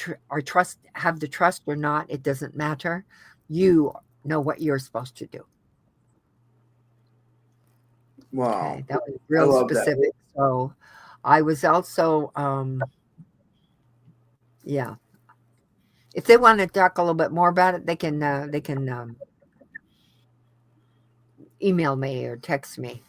have the trust or not, it doesn't matter. You know what you're supposed to do. Wow. Okay, that was real specific. That. So I was also, yeah. If they want to talk a little bit more about it, they can email me or text me.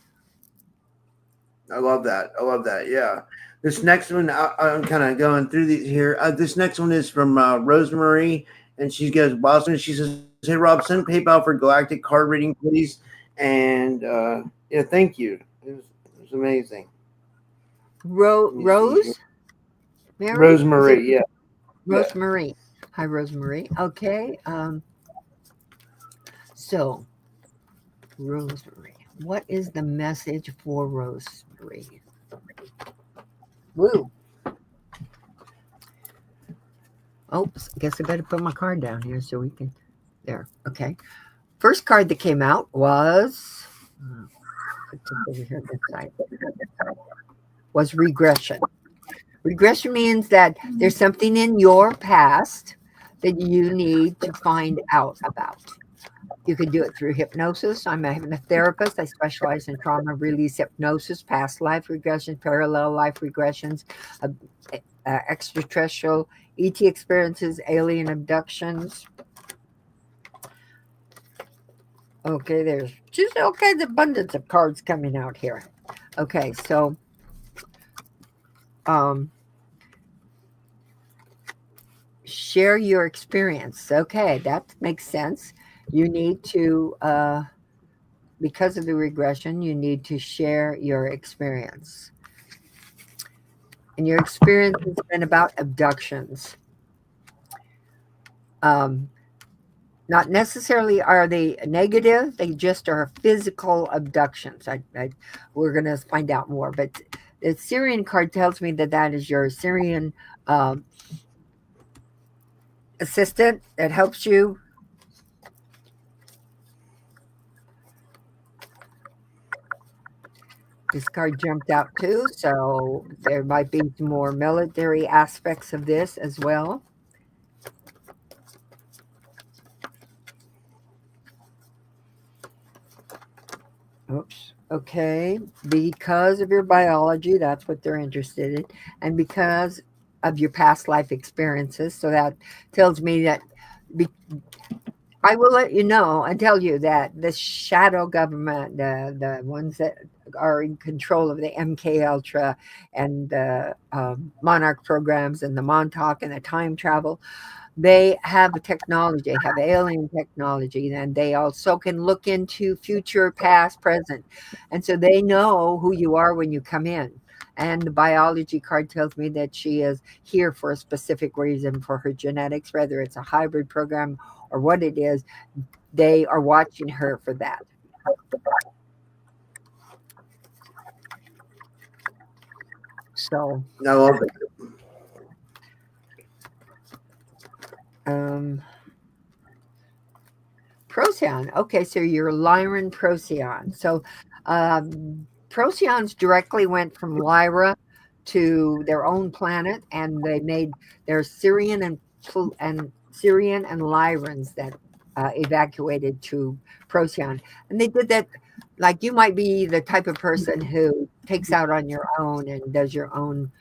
I love that. Yeah. This next one, I'm kind of going through these here. This next one is from Rosemary, and she goes, Boston. She says, "Hey Rob, send PayPal for Galactic card reading, please." And yeah, thank you. It was amazing. Rose? Mary? Rosemary, yeah. Rosemary. Yeah. Hi, Rosemary. Okay. So, Rosemary, what is the message for Rosemary? Woo. Oops, I guess I better put my card down here so we can. There. Okay. First card that came out was regression. Regression means that there's something in your past that you need to find out about. You can do it through hypnosis. I'm a hypnotherapist. I specialize in trauma release hypnosis, past life regressions, parallel life regressions, extraterrestrial ET experiences, alien abductions. Okay, there's just all kinds of abundance of cards coming out here. Okay, so share your experience. Okay, that makes sense. You need to, because of the regression, you need to share your experience. And your experience has been about abductions. Not necessarily are they negative, they just are physical abductions. We're going to find out more, but the Syrian card tells me that is your Syrian assistant that helps you. This card jumped out too, so there might be more military aspects of this as well. Oops. Okay. Because of your biology, that's what they're interested in. And because of your past life experiences. So that tells me that I will let you know and tell you that the shadow government, the ones that are in control of the MK Ultra and the Monarch programs and the Montauk and the time travel, they have technology, have alien technology, and they also can look into future, past, present. And so they know who you are when you come in. And the biology card tells me that she is here for a specific reason for her genetics, whether it's a hybrid program or what it is. They are watching her for that. So, I love it. Procyon. Okay, so you're Lyran Procyon. So Procyons directly went from Lyra to their own planet, and they made their Syrian and Lyrans that evacuated to Procyon. And they did that, like you might be the type of person who takes out on your own and does your own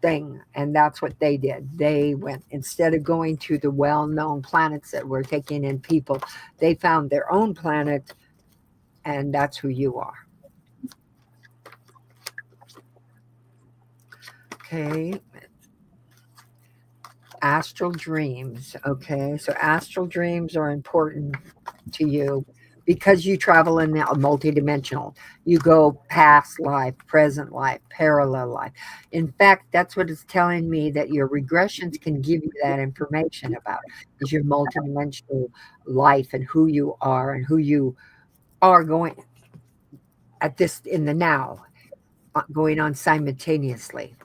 thing, and that's what they did. They went, instead of going to the well-known planets that were taking in people, they found their own planet, and that's who you are. Okay. Astral dreams. Okay, so astral dreams are important to you because you travel in a multidimensional. You go past life, present life, parallel life. In fact, that's what it's telling me, that your regressions can give you that information about, is your multidimensional life and who you are going at this in the now, going on simultaneously.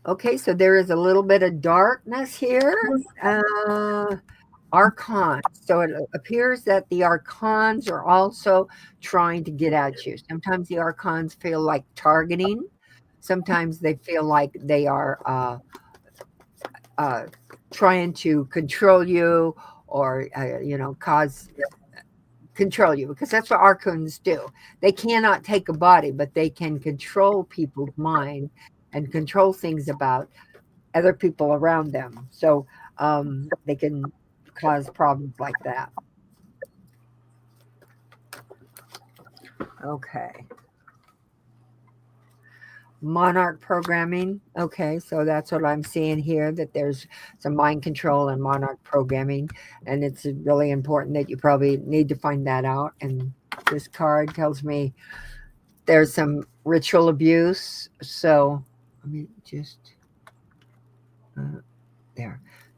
Okay, so there is a little bit of darkness here. Archons. So it appears that the Archons are also trying to get at you. Sometimes the Archons feel like targeting. Sometimes they feel like they are trying to control you, or control you, because that's what Archons do. They cannot take a body, but they can control people's mind and control things about other people around them. So they can cause problems like that. Okay. Monarch programming. Okay, so that's what I'm seeing here, that there's some mind control and monarch programming, and it's really important that you probably need to find that out. And this card tells me there's some ritual abuse. So let me just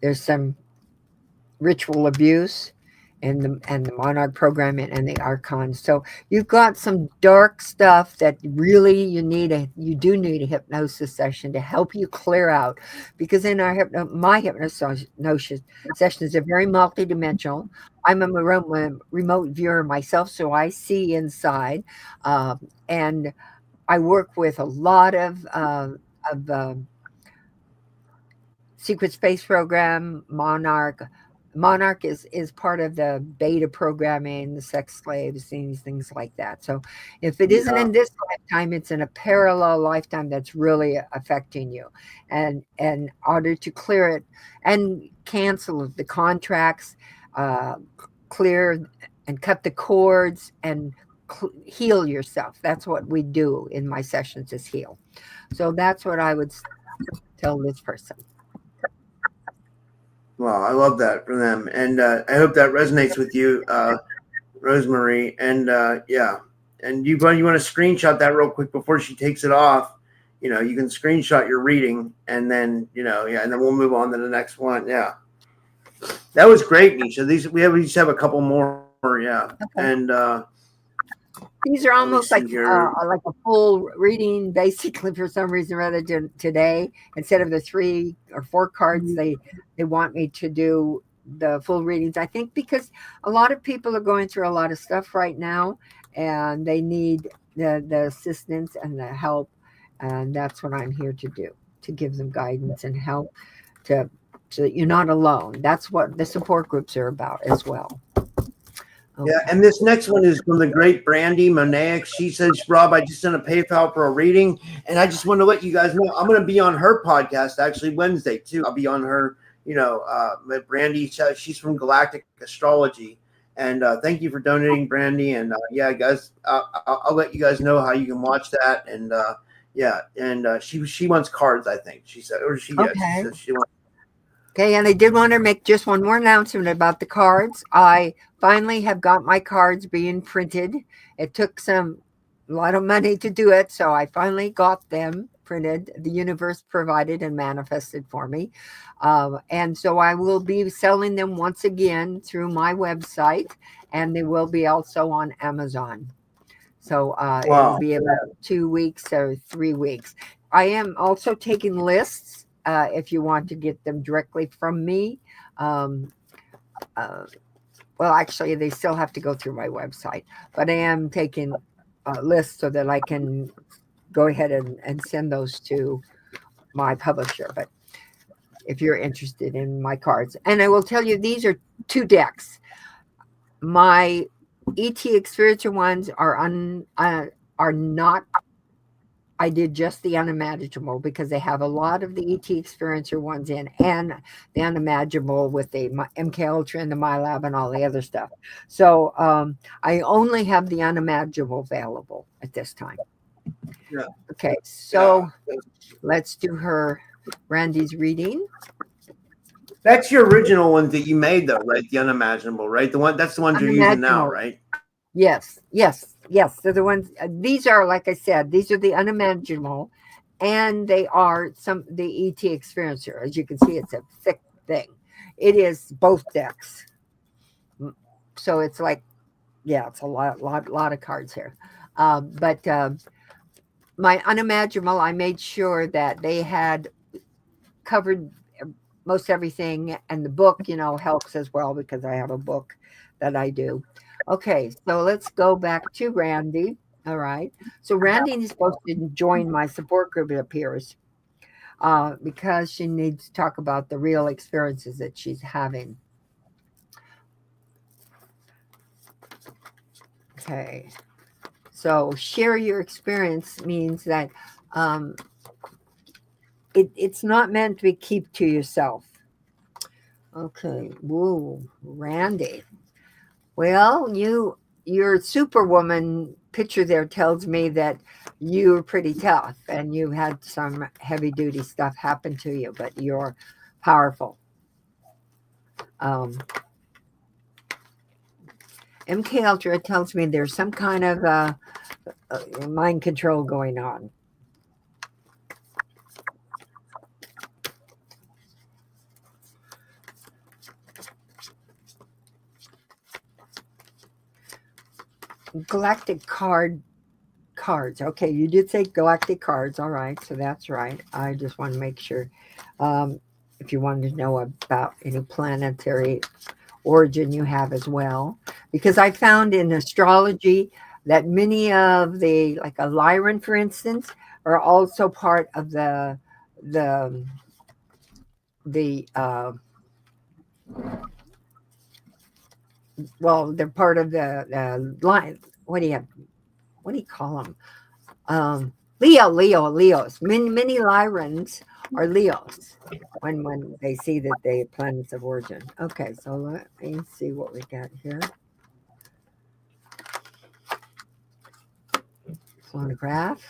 there's some ritual abuse and the monarch programming and the archons. So you've got some dark stuff that really you do need a hypnosis session to help you clear out, because in my hypnosis sessions are very multidimensional. I'm a remote viewer myself, so I see inside, and I work with a lot of secret space program, Monarch is part of the beta programming, the sex slaves, things like that. So if it isn't in this lifetime, it's in a parallel lifetime that's really affecting you. And in order to clear it and cancel the contracts, clear and cut the cords and heal yourself. That's what we do in my sessions, is heal. So that's what I would tell this person. Well, I love that for them, and I hope that resonates with you, Rosemary. And and you want to screenshot that real quick before she takes it off. You can screenshot your reading, and then and then we'll move on to the next one. Yeah, that was great, Miesha. We just have a couple more. Yeah, okay. And these are almost like a full reading, basically, for some reason, rather than today. Instead of the 3 or 4 cards, they want me to do the full readings. I think because a lot of people are going through a lot of stuff right now, and they need the assistance and the help. And that's what I'm here to do, to give them guidance and help, so that you're not alone. That's what the support groups are about as well. Okay. Yeah, and this next one is from the great Brandy Mosaic. She says, Rob, I just sent a PayPal for a reading, and I just want to let you guys know I'm going to be on her podcast actually Wednesday too. I'll be on her Brandy, she's from Galactic Astrology. And thank you for donating, Brandy. And yeah, guys, I'll let you guys know how you can watch that. And she wants cards, I think she said, or she said she wants. Okay, and I did want to make just one more announcement about the cards. I finally have got my cards being printed. It took a lot of money to do it, so I finally got them printed. The universe provided and manifested for me. And so I will be selling them once again through my website, and they will be also on Amazon. So it will be about 2 weeks or 3 weeks. I am also taking lists. If you want to get them directly from me. Well, actually, they still have to go through my website, but I am taking lists so that I can go ahead and send those to my publisher. But if you're interested in my cards, and I will tell you, these are 2 decks. My ET Experiencer ones are not. I did just the unimaginable because they have a lot of the ET Experiencer ones in, and the unimaginable with the MK Ultra and the MyLab and all the other stuff. So I only have the unimaginable available at this time. Yeah. Okay, so let's do Brandy's reading. That's your original one that you made, though, right? The unimaginable, right? That's the ones you're using now, right? Yes. They're the ones. These are, like I said, these are the unimaginable, and they are the ET Experiencer. As you can see, it's a thick thing. It is both decks, so it's like, it's a lot of cards here. But my unimaginable, I made sure that they had covered most everything, and the book, helps as well because I have a book that I do. Okay, so let's go back to Randy. All right. So Randy is supposed to join my support group, it appears, because she needs to talk about the real experiences that she's having. Okay. So share your experience means that it's not meant to be kept to yourself. Okay. Whoa, Randy. Well, your superwoman picture there tells me that you're pretty tough and you had some heavy duty stuff happen to you, but you're powerful. MK Ultra tells me there's some kind of mind control going on. Galactic cards. Okay, you did say galactic cards. All right, so that's right. I just want to make sure. If you wanted to know about any planetary origin you have as well, because I found in astrology that many of the, like a Lyran, for instance, are also part of the well, they're part of the line. What do you call them? Leos. Many Lyrans are Leos when they see that they planets of origin. Okay, so let me see what we got here. Photograph.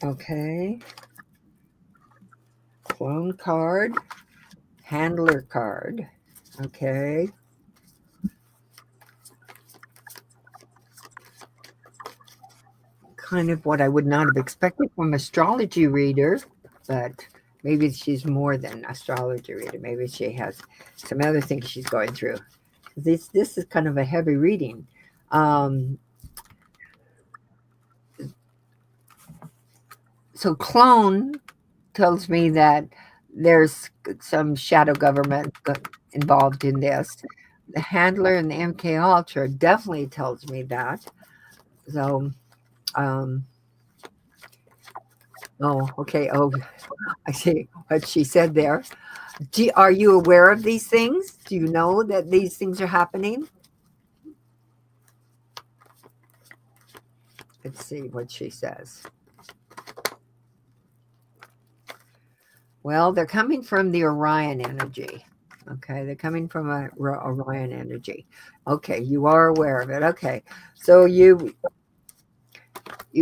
Okay. Clone card. Handler card. Okay. Kind of what I would not have expected from astrology reader, but maybe she's more than astrology reader. Maybe she has some other things she's going through. This is kind of a heavy reading. So clone tells me that there's some shadow government involved in this. The handler and the MK Ultra definitely tells me that. So Oh, okay. Oh, I see what she said there. Are you aware of these things? Do you know that these things are happening? Let's see what she says. Well, they're coming from the Orion energy. Okay, they're coming from a Orion energy. Okay, you are aware of it. Okay, so you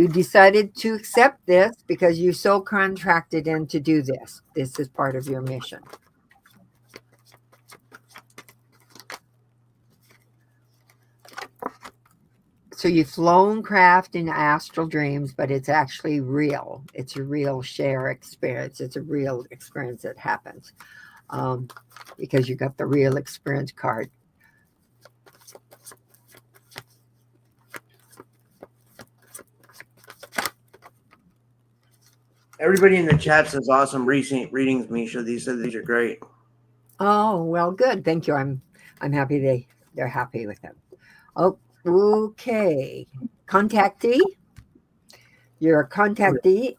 decided to accept this because you so contracted in to do this. This is part of your mission. So you've flown craft in astral dreams, but it's actually real. It's a real share experience. It's a real experience that happens because you got the real experience card. Everybody in the chat says awesome recent readings, Miesha. These are great. Oh, well, good. Thank you. I'm happy they're happy with them. Oh, okay. Contactee. You're a contactee.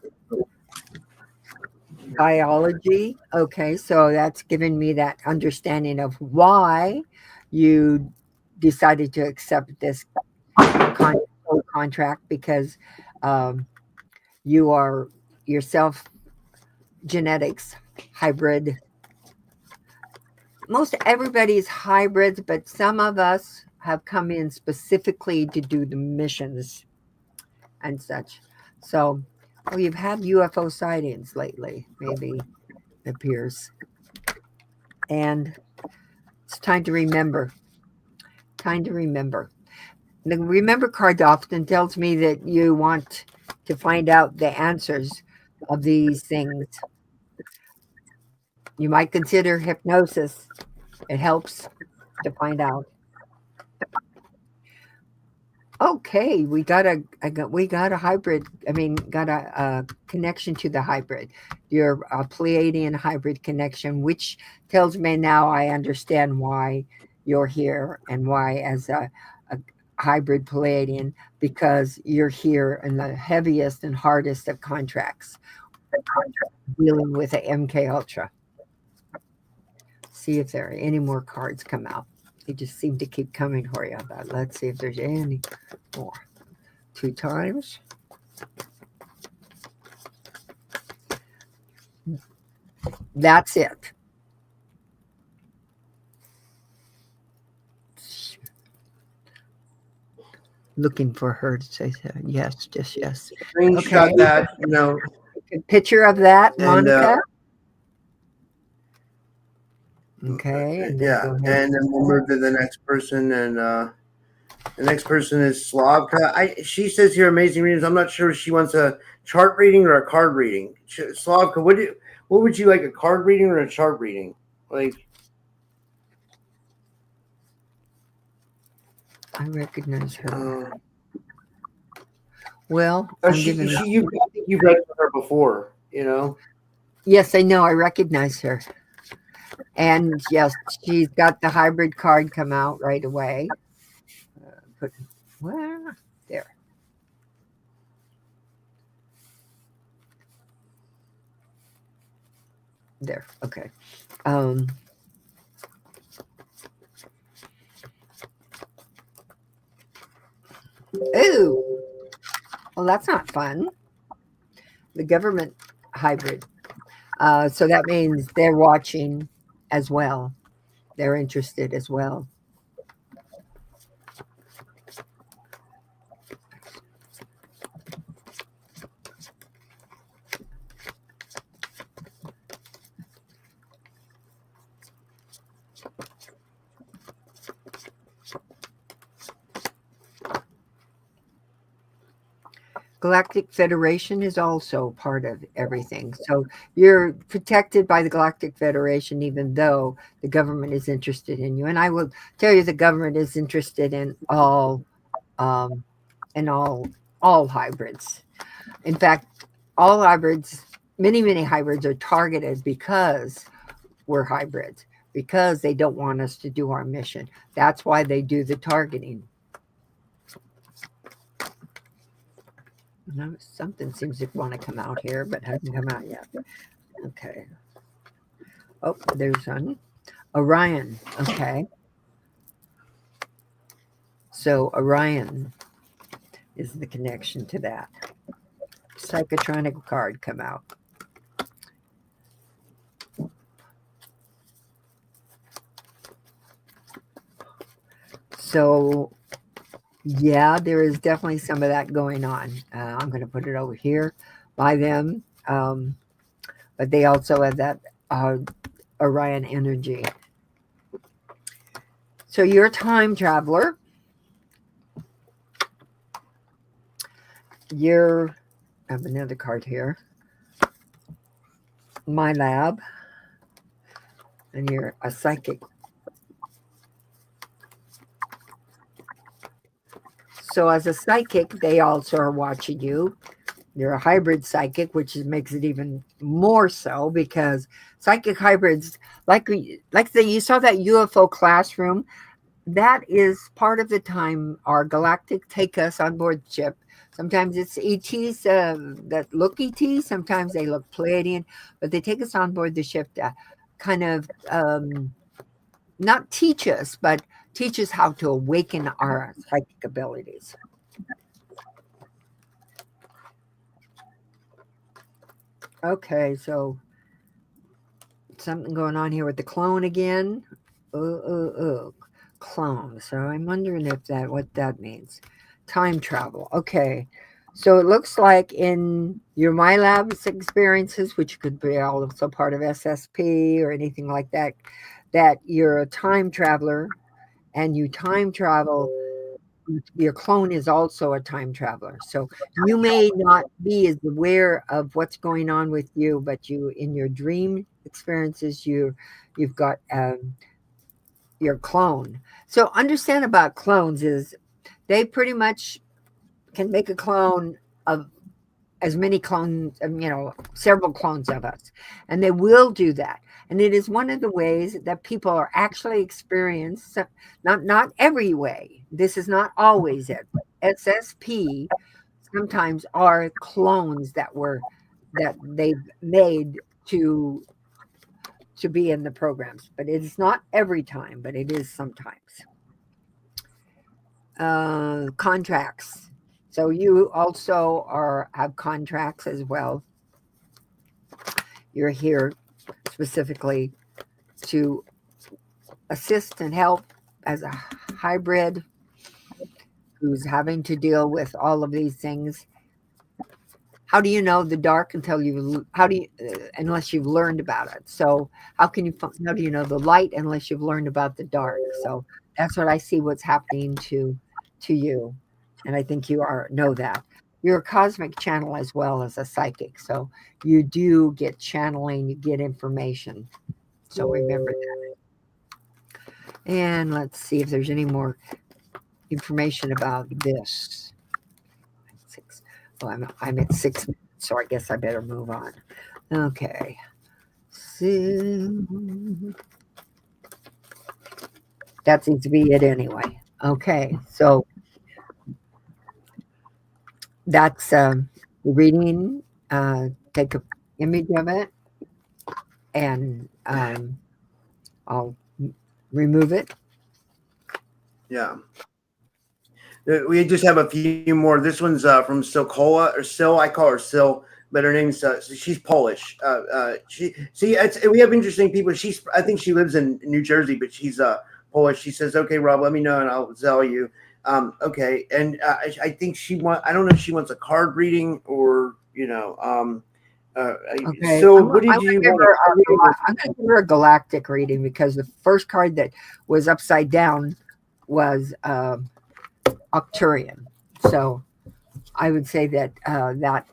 Biology. Okay, so that's given me that understanding of why you decided to accept this contract because you are yourself genetics hybrid. Most everybody's hybrids, but some of us have come in specifically to do the missions and such. So, well, you've had UFO sightings lately, maybe it appears. And it's time to remember. Time to remember. The remember card often tells me that you want to find out the answers of these things. You might consider hypnosis. It helps to find out. Okay, we got a hybrid. I mean, got a connection to the hybrid. You're a Pleiadian hybrid connection, which tells me now I understand why you're here and why as a hybrid Pleiadian, because you're here in the heaviest and hardest of contracts, dealing with a MK Ultra. See if there are any more cards come out. They just seem to keep coming for you. But let's see if there's any more. 2 times. That's it. Looking for her to say yes, just yes. Screenshot that, Picture of that, and, Monica. Okay, and then yeah, and then we'll move to the next person, and the next person is Slavka. She says here amazing readings. I'm not sure if she wants a chart reading or a card reading. Slavka, what would you like, a card reading or a chart reading? Like, I recognize her. Well, you've read her before, Yes, I know. I recognize her. And yes, she's got the hybrid card come out right away. Where? There. There. Okay. Ooh. Well, that's not fun. The government hybrid. So that means they're watching as well. They're interested as well. Galactic Federation is also part of everything. So you're protected by the Galactic Federation, even though the government is interested in you. And I will tell you, the government is interested in all hybrids. In fact, all hybrids, many hybrids are targeted because we're hybrids, because they don't want us to do our mission. That's why they do the targeting. No, something seems to want to come out here, but hasn't come out yet. Okay. Oh, there's one. Orion. Okay. So Orion is the connection to that. Psychotronic card come out. So, yeah, there is definitely some of that going on. I'm going to put it over here by them. But they also have that Orion energy. So you're a time traveler. I have another card here. My lab. And you're a psychic. So as a psychic, they also are watching you. You're a hybrid psychic, which makes it even more so because psychic hybrids, you saw that UFO classroom, that is part of the time our galactic take us on board the ship. Sometimes it's ETs that look ET, sometimes they look Pleiadian, but they take us on board the ship to kind of not teach us, but teach us how to awaken our psychic abilities. Okay, so something going on here with the clone again. Clone. So I'm wondering what that means. Time travel. Okay. So it looks like in your MyLab's experiences, which could be also part of SSP or anything like that, that you're a time traveler and you time travel. Your clone is also a time traveler. So you may not be as aware of what's going on with you, but you, in your dream experiences, you've got your clone. So understand about clones is they pretty much can make a clone of as many clones, several clones of us. And they will do that. And it is one of the ways that people are actually experienced, not every way. This is not always it, but SSP sometimes are clones that they've made to be in the programs. But it is not every time, but it is sometimes. Contracts. So you also have contracts as well. You're here specifically to assist and help as a hybrid who's having to deal with all of these things. How do you know the dark unless you've learned about it? So how do you know the light unless you've learned about the dark? So that's what I see what's happening to you. And I think you know that. You're a cosmic channel as well as a psychic. So you do get channeling, you get information. So remember that. And let's see if there's any more information about this. Well, I'm at 6 minutes, so I guess I better move on. Okay. So that seems to be it anyway. Okay, so that's the reading. Take an image of it, and I'll remove it. Yeah. We just have a few more. This one's from Sola or Sil. I call her Sil, but her name's she's Polish. We have interesting people. I think she lives in New Jersey, but she's Polish. She says, "Okay, Rob, let me know, and I'll tell you." Okay, and I think I don't know if she wants a card reading or Okay. So what did you want? I'm going to give her a galactic reading because the first card that was upside down was Arcturian. So I would say that that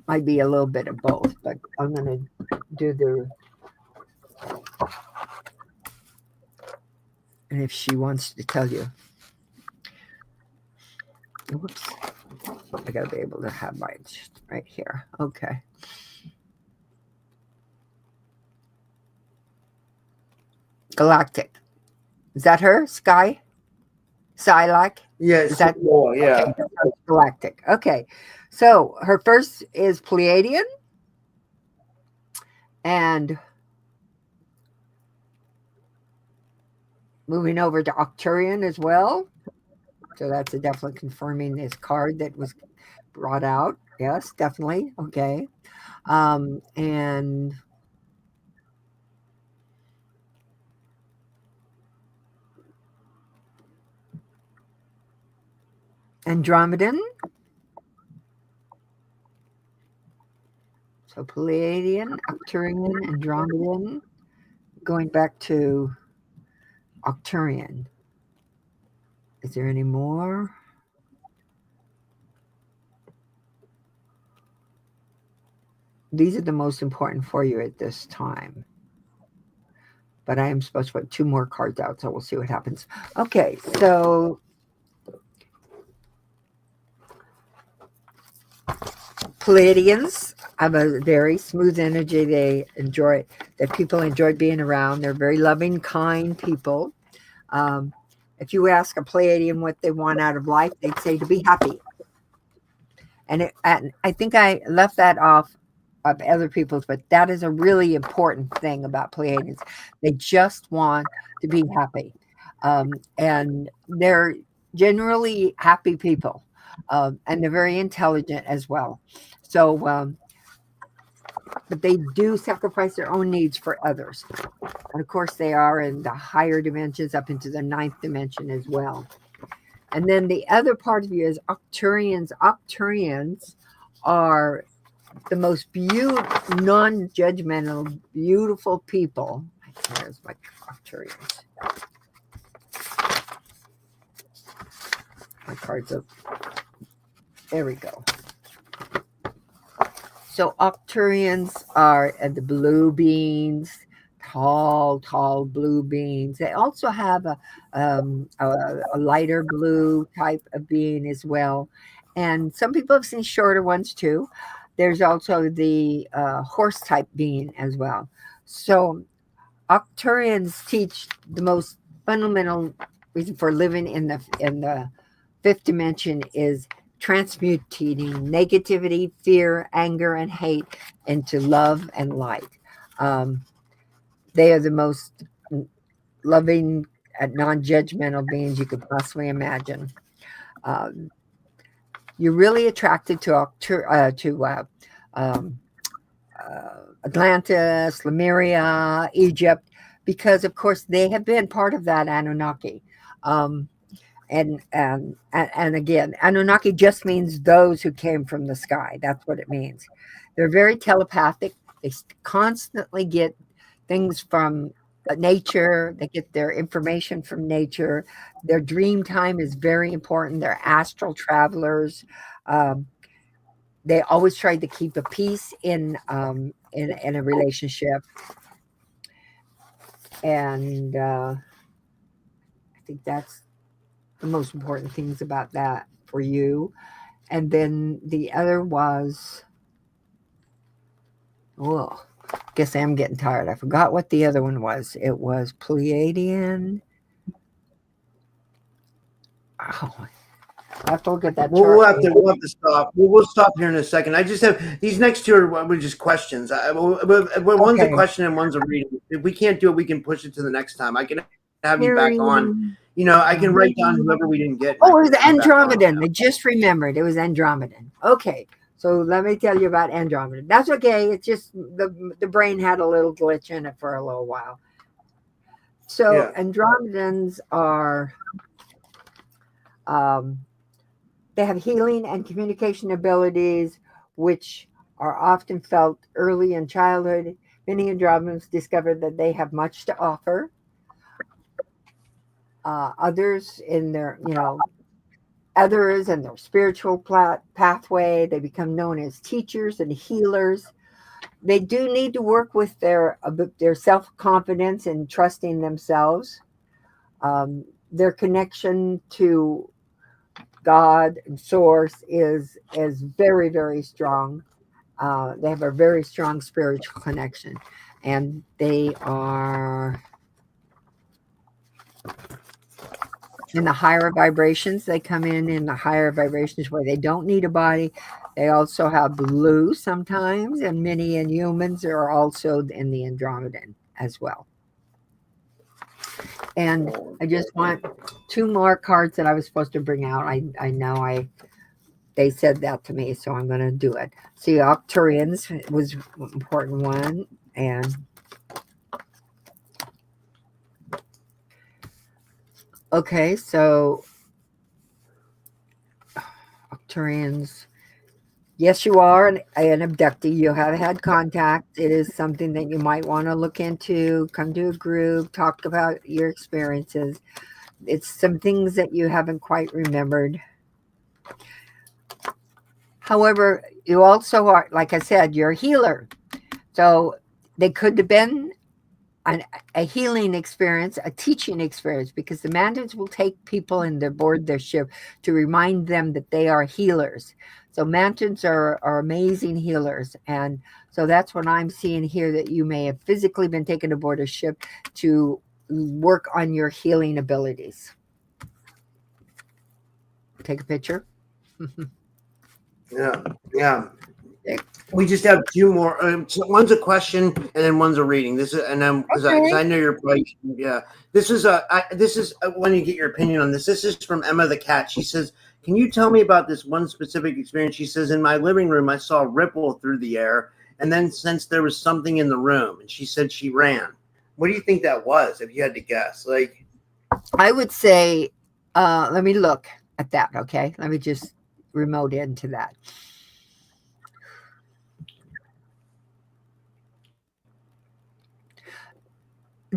might be a little bit of both, but I'm going to do and if she wants to tell you. Whoops. I got to be able to have mine right here. Okay. Galactic. Is that her? Sky? Silac? Yes. Is that Yeah. okay? Galactic. Okay. So her first is Pleiadian, and moving over to Octurian as well. So that's definitely confirming this card that was brought out. Yes, definitely. Okay. And Andromedan. So Pleiadian, Octurian, Andromedan. Going back to Octurian. Is there any more? These are the most important for you at this time. But I am supposed to put 2 more cards out, so we'll see what happens. Okay, so Pleiadians have a very smooth energy. They enjoy that people enjoy being around. They're very loving, kind people. If you ask a Pleiadian what they want out of life, they'd say to be happy. And I think I left that off of other people's, but that is a really important thing about Pleiadians. They just want to be happy. And they're generally happy people. And they're very intelligent as well. So, but they do sacrifice their own needs for others. And of course, they are in the higher dimensions up into the 9th dimension as well. And then the other part of you is Octurians. Octurians are the most non-judgmental, beautiful people. There's my Octurians. My cards up. There we go. So Octurians are the blue beings, tall blue beings. They also have a lighter blue type of being as well. And some people have seen shorter ones too. There's also the horse type being as well. So Octurians teach the most fundamental reason for living in the 5th dimension is transmuting negativity, fear, anger, and hate into love and light. They are the most loving, non-judgmental beings you could possibly imagine. You're really attracted to Atlantis, Lemuria, Egypt, because of course they have been part of that Anunnaki. And again, Anunnaki just means those who came from the sky. That's what it means. They're very telepathic. They constantly get things from nature. They get their information from nature. Their dream time is very important. They're astral travelers. They always try to keep a peace in a relationship. And I think that's the most important things about that for you. And then the other was, oh, I guess I am getting tired. I forgot what the other one was. It was Pleiadian. Oh, I have to look at that chart. We'll have to stop. We'll stop here in a second. I just have these next 2 are just questions. One's a question and one's a reading. If we can't do it, we can push it to the next time. I can have you back on. I can write down whoever we didn't get. Oh, it was Andromedan. I just remembered. It was Andromedan. Okay. So let me tell you about Andromedan. That's okay. It's just the brain had a little glitch in it for a little while. So yeah. Andromedans are, they have healing and communication abilities, which are often felt early in childhood. Many Andromedans discovered that they have much to offer. Others in their spiritual pathway, they become known as teachers and healers. They do need to work with their self-confidence and trusting themselves. Their connection to God and Source is very, very strong. They have a very strong spiritual connection, and they are in the higher vibrations. They come in the higher vibrations where they don't need a body. They also have blue sometimes, and many inhumans are also in the Andromedan as well. And I just want 2 more cards that I was supposed to bring out. I know they said that to me, so I'm going to do it. See, Arcturians was an important one, and okay, so Arcturians. Yes, you are an abductee. You have had contact. It is something that you might want to look into, come to a group, talk about your experiences. It's some things that you haven't quite remembered. However, you also are, like I said, you're a healer. So they could have been a healing experience, a teaching experience, because the mandates will take people in their board their ship to remind them that they are healers. So mansions are amazing healers. And so that's what I'm seeing here, that you may have physically been taken aboard a ship to work on your healing abilities. Take a picture. Yeah. We just have 2 more. So one's a question, and then one's a reading. This is, and then because I know you're probably, yeah. This is when you get your opinion on this. This is from Emma the cat. She says, "Can you tell me about this one specific experience?" She says, "In my living room, I saw a ripple through the air, and then sensed there was something in the room." And she said she ran. What do you think that was? If you had to guess, like, I would say, let me look at that. Okay, let me just remote into that.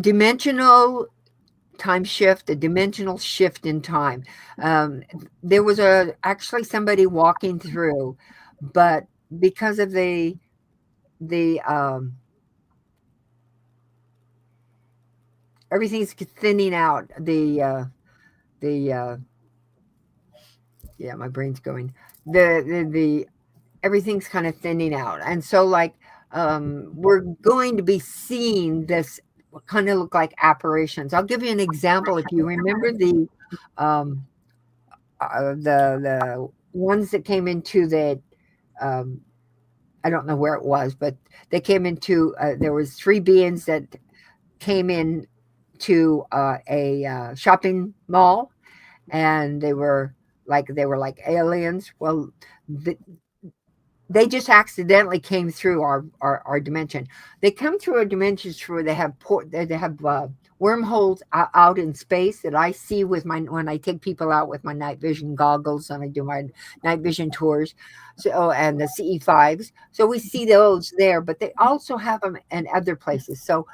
Dimensional time shift, a dimensional shift in time. There was actually somebody walking through, but because of the everything's thinning out. Yeah, my brain's going. The everything's kind of thinning out, and so like we're going to be seeing this kind of look like apparitions. I'll give you an example. If you remember the ones that came into the I don't know where it was, but they came into there was 3 beings that came in to a shopping mall, and they were like aliens. Well, they just accidentally came through our dimension. They come through our dimensions where they have wormholes out in space that I see with when I take people out with my night vision goggles and I do my night vision tours. So, and the CE5s. So we see those there, but they also have them in other places. So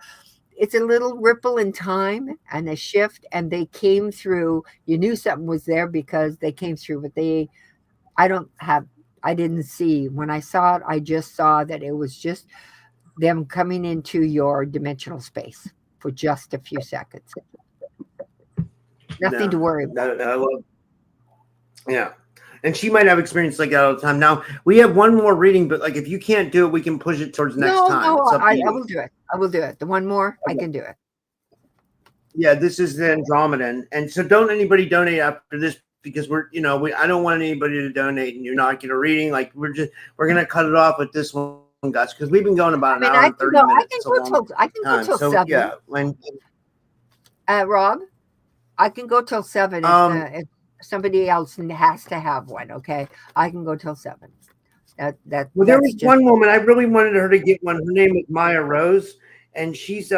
it's a little ripple in time and a shift, and they came through. You knew something was there because they came through, but I didn't see. When I saw it, I just saw that it was just them coming into your dimensional space for just a few seconds. Nothing to worry about. Yeah. And she might have experience like that all the time. Now, we have one more reading, but like if you can't do it, we can push it towards next time. No, I will do it. I will do it. The one more, okay. I can do it. Yeah, this is the Andromedan. And so don't anybody donate after this, because I don't want anybody to donate and you're not get a reading. Like we're going to cut it off with this one, guys, because we've been going about an hour and 30 minutes. I can go till 7. Yeah. Rob, I can go till 7 if somebody else has to have one. Okay, I can go till 7. Well, there was one woman I really wanted her to get one. Her name is Maya Rose, and she's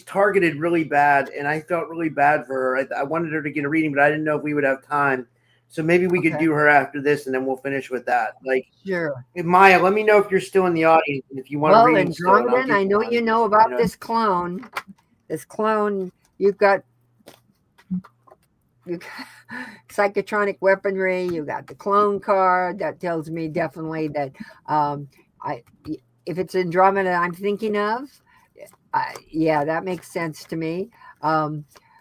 targeted really bad, and I felt really bad for her. I wanted her to get a reading, but I didn't know if we would have time. So maybe we could do her after this, and then we'll finish with that. Like, sure. Maya, let me know if you're still in the audience, and if you want to read. Andromedan, I know you know about this clone. This clone, you've got psychotronic weaponry. You got the clone card that tells me definitely that if it's Andromeda I'm thinking of, yeah, that makes sense to me.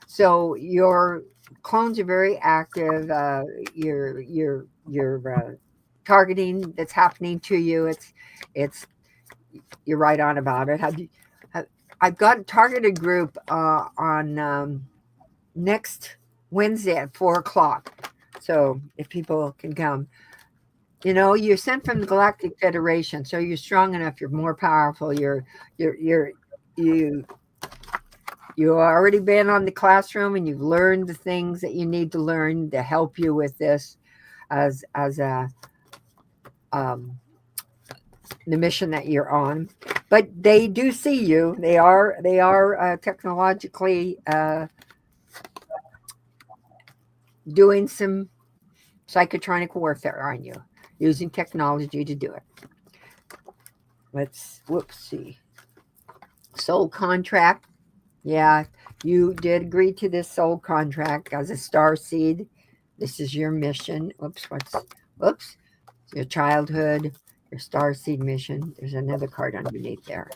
So your clones are very active. Your targeting that's happening to you. It's you're right on about it. I've got a targeted group on next Wednesday at 4:00. So if people can come, you're sent from the Galactic Federation, so you're strong enough. You're more powerful. You already been on the classroom, and you've learned the things that you need to learn to help you with this as a the mission that you're on. But they do see you. They are technologically doing some psychotronic warfare on you, using technology to do it. See. Soul contract. Yeah, you did agree to this soul contract as a starseed. This is your mission. Your childhood, your starseed mission. There's another card underneath there.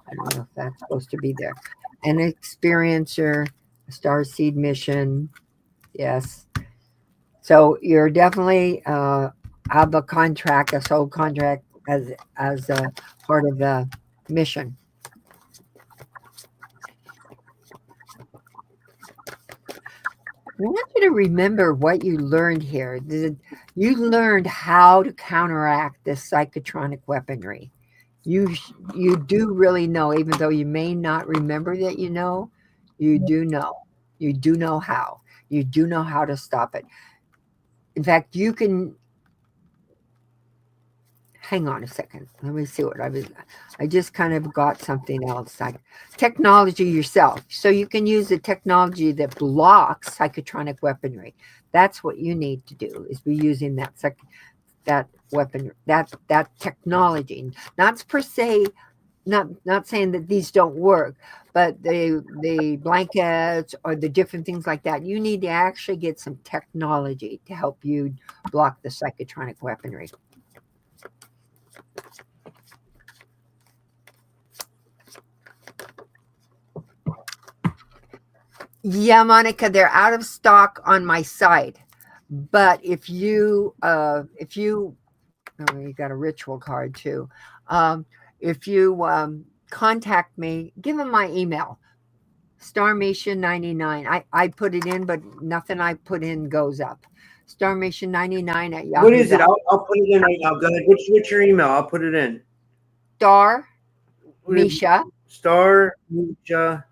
I don't know if that's supposed to be there. An experiencer, a starseed mission. Yes. So you're definitely have a contract, a soul contract as a part of the mission. I want you to remember what you learned here. You learned how to counteract this psychotronic weaponry. You do really know, even though you may not remember that you know, you do know. You do know how. You do know how to stop it. In fact, you can. Hang on a second. Let me see what I just kind of got something else. Like technology yourself. So you can use the technology that blocks psychotronic weaponry. That's what you need to do, is be using that weapon, that technology. Not per se, not saying that these don't work, but the blankets or the different things like that, you need to actually get some technology to help you block the psychotronic weaponry. Yeah, Monica, they're out of stock on my site. But if you you got a ritual card too. If you contact me, give them my email, starmission99. I put it in, but nothing I put in goes up. Starmission99 at Yahoo. What is it? I'll put it in right now. Go ahead. What's your email? I'll put it in. Star Miesha. Star Miesha.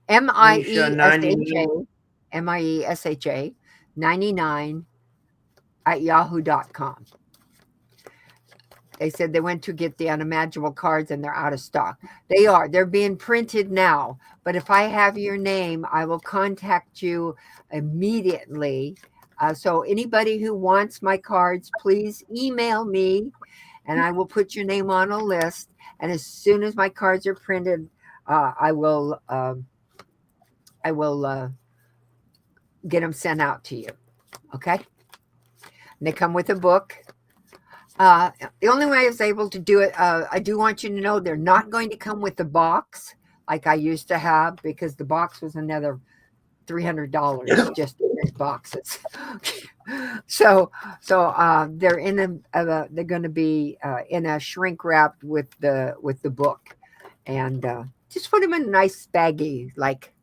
Miesha 99 at yahoo.com. They said they went to get the unimaginable cards and they're out of stock. They're being printed now. But if I have your name, I will contact you immediately. So anybody who wants my cards, please email me and I will put your name on a list. And as soon as my cards are printed, I will get them sent out to you. Okay? And they come with a book. The only way I was able to do it, I do want you to know they're not going to come with the box like I used to have, because the box was another $300 just in these boxes. So they're they're going to be in a shrink wrapped with the book, and just put them in a nice baggie like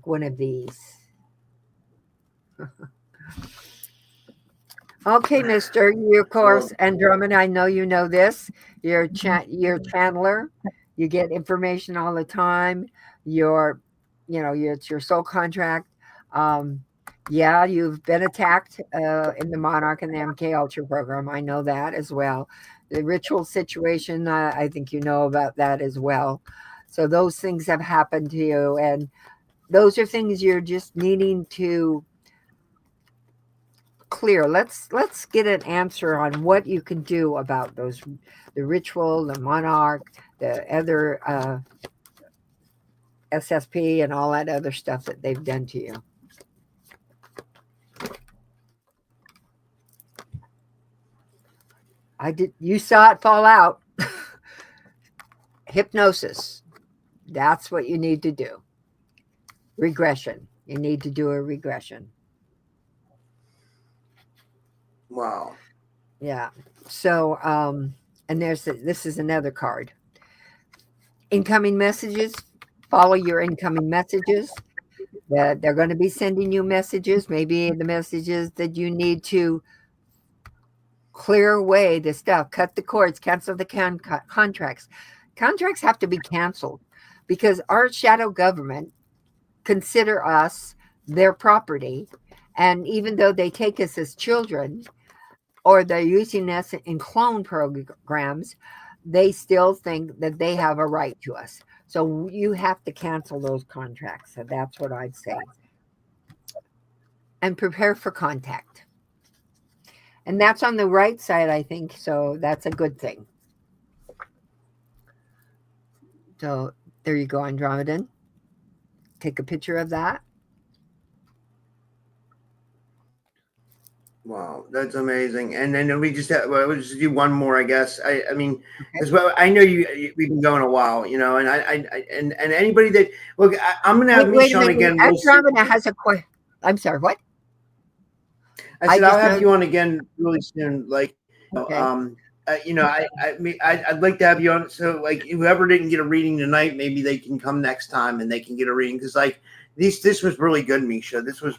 one of these. Okay, Mister, you of course, and Drummond, I know you know this. You're channeler. You get information all the time. It's your soul contract. Yeah, you've been attacked in the Monarch and the MK Ultra program. I know that as well. The ritual situation, I think you know about that as well. So those things have happened to you, and those are things you're just needing to clear. Let's get an answer on what you can do about those, the ritual, the Monarch, the other SSP, and all that other stuff that they've done to you. You saw it fall out. Hypnosis. That's what you need to do. Regression. You need to do a regression. Wow. Yeah. So, and this is another card. Incoming messages. Follow your incoming messages. They're going to be sending you messages, maybe the messages that you need to clear away the stuff, cut the cords, cancel the contracts. Contracts have to be canceled because our shadow government consider us their property. And even though they take us as children or they're using us in clone programs, they still think that they have a right to us. So you have to cancel those contracts. So that's what I'd say. And prepare for contact. And that's on the right side, I think. So that's a good thing. So there you go, Andromedan. Take a picture of that. Wow, that's amazing. And then we just have, we'll just do one more, I guess. I mean, as well, I know we've been going a while, you know, and and anybody that look, I'm gonna have Miesha on again. Andromeda has a question. I'm sorry, what? I said I'll have you on again really soon. Like, okay. You know, I'd like to have you on. So, like, whoever didn't get a reading tonight, maybe they can come next time and they can get a reading because, like, this was really good, Miesha. This was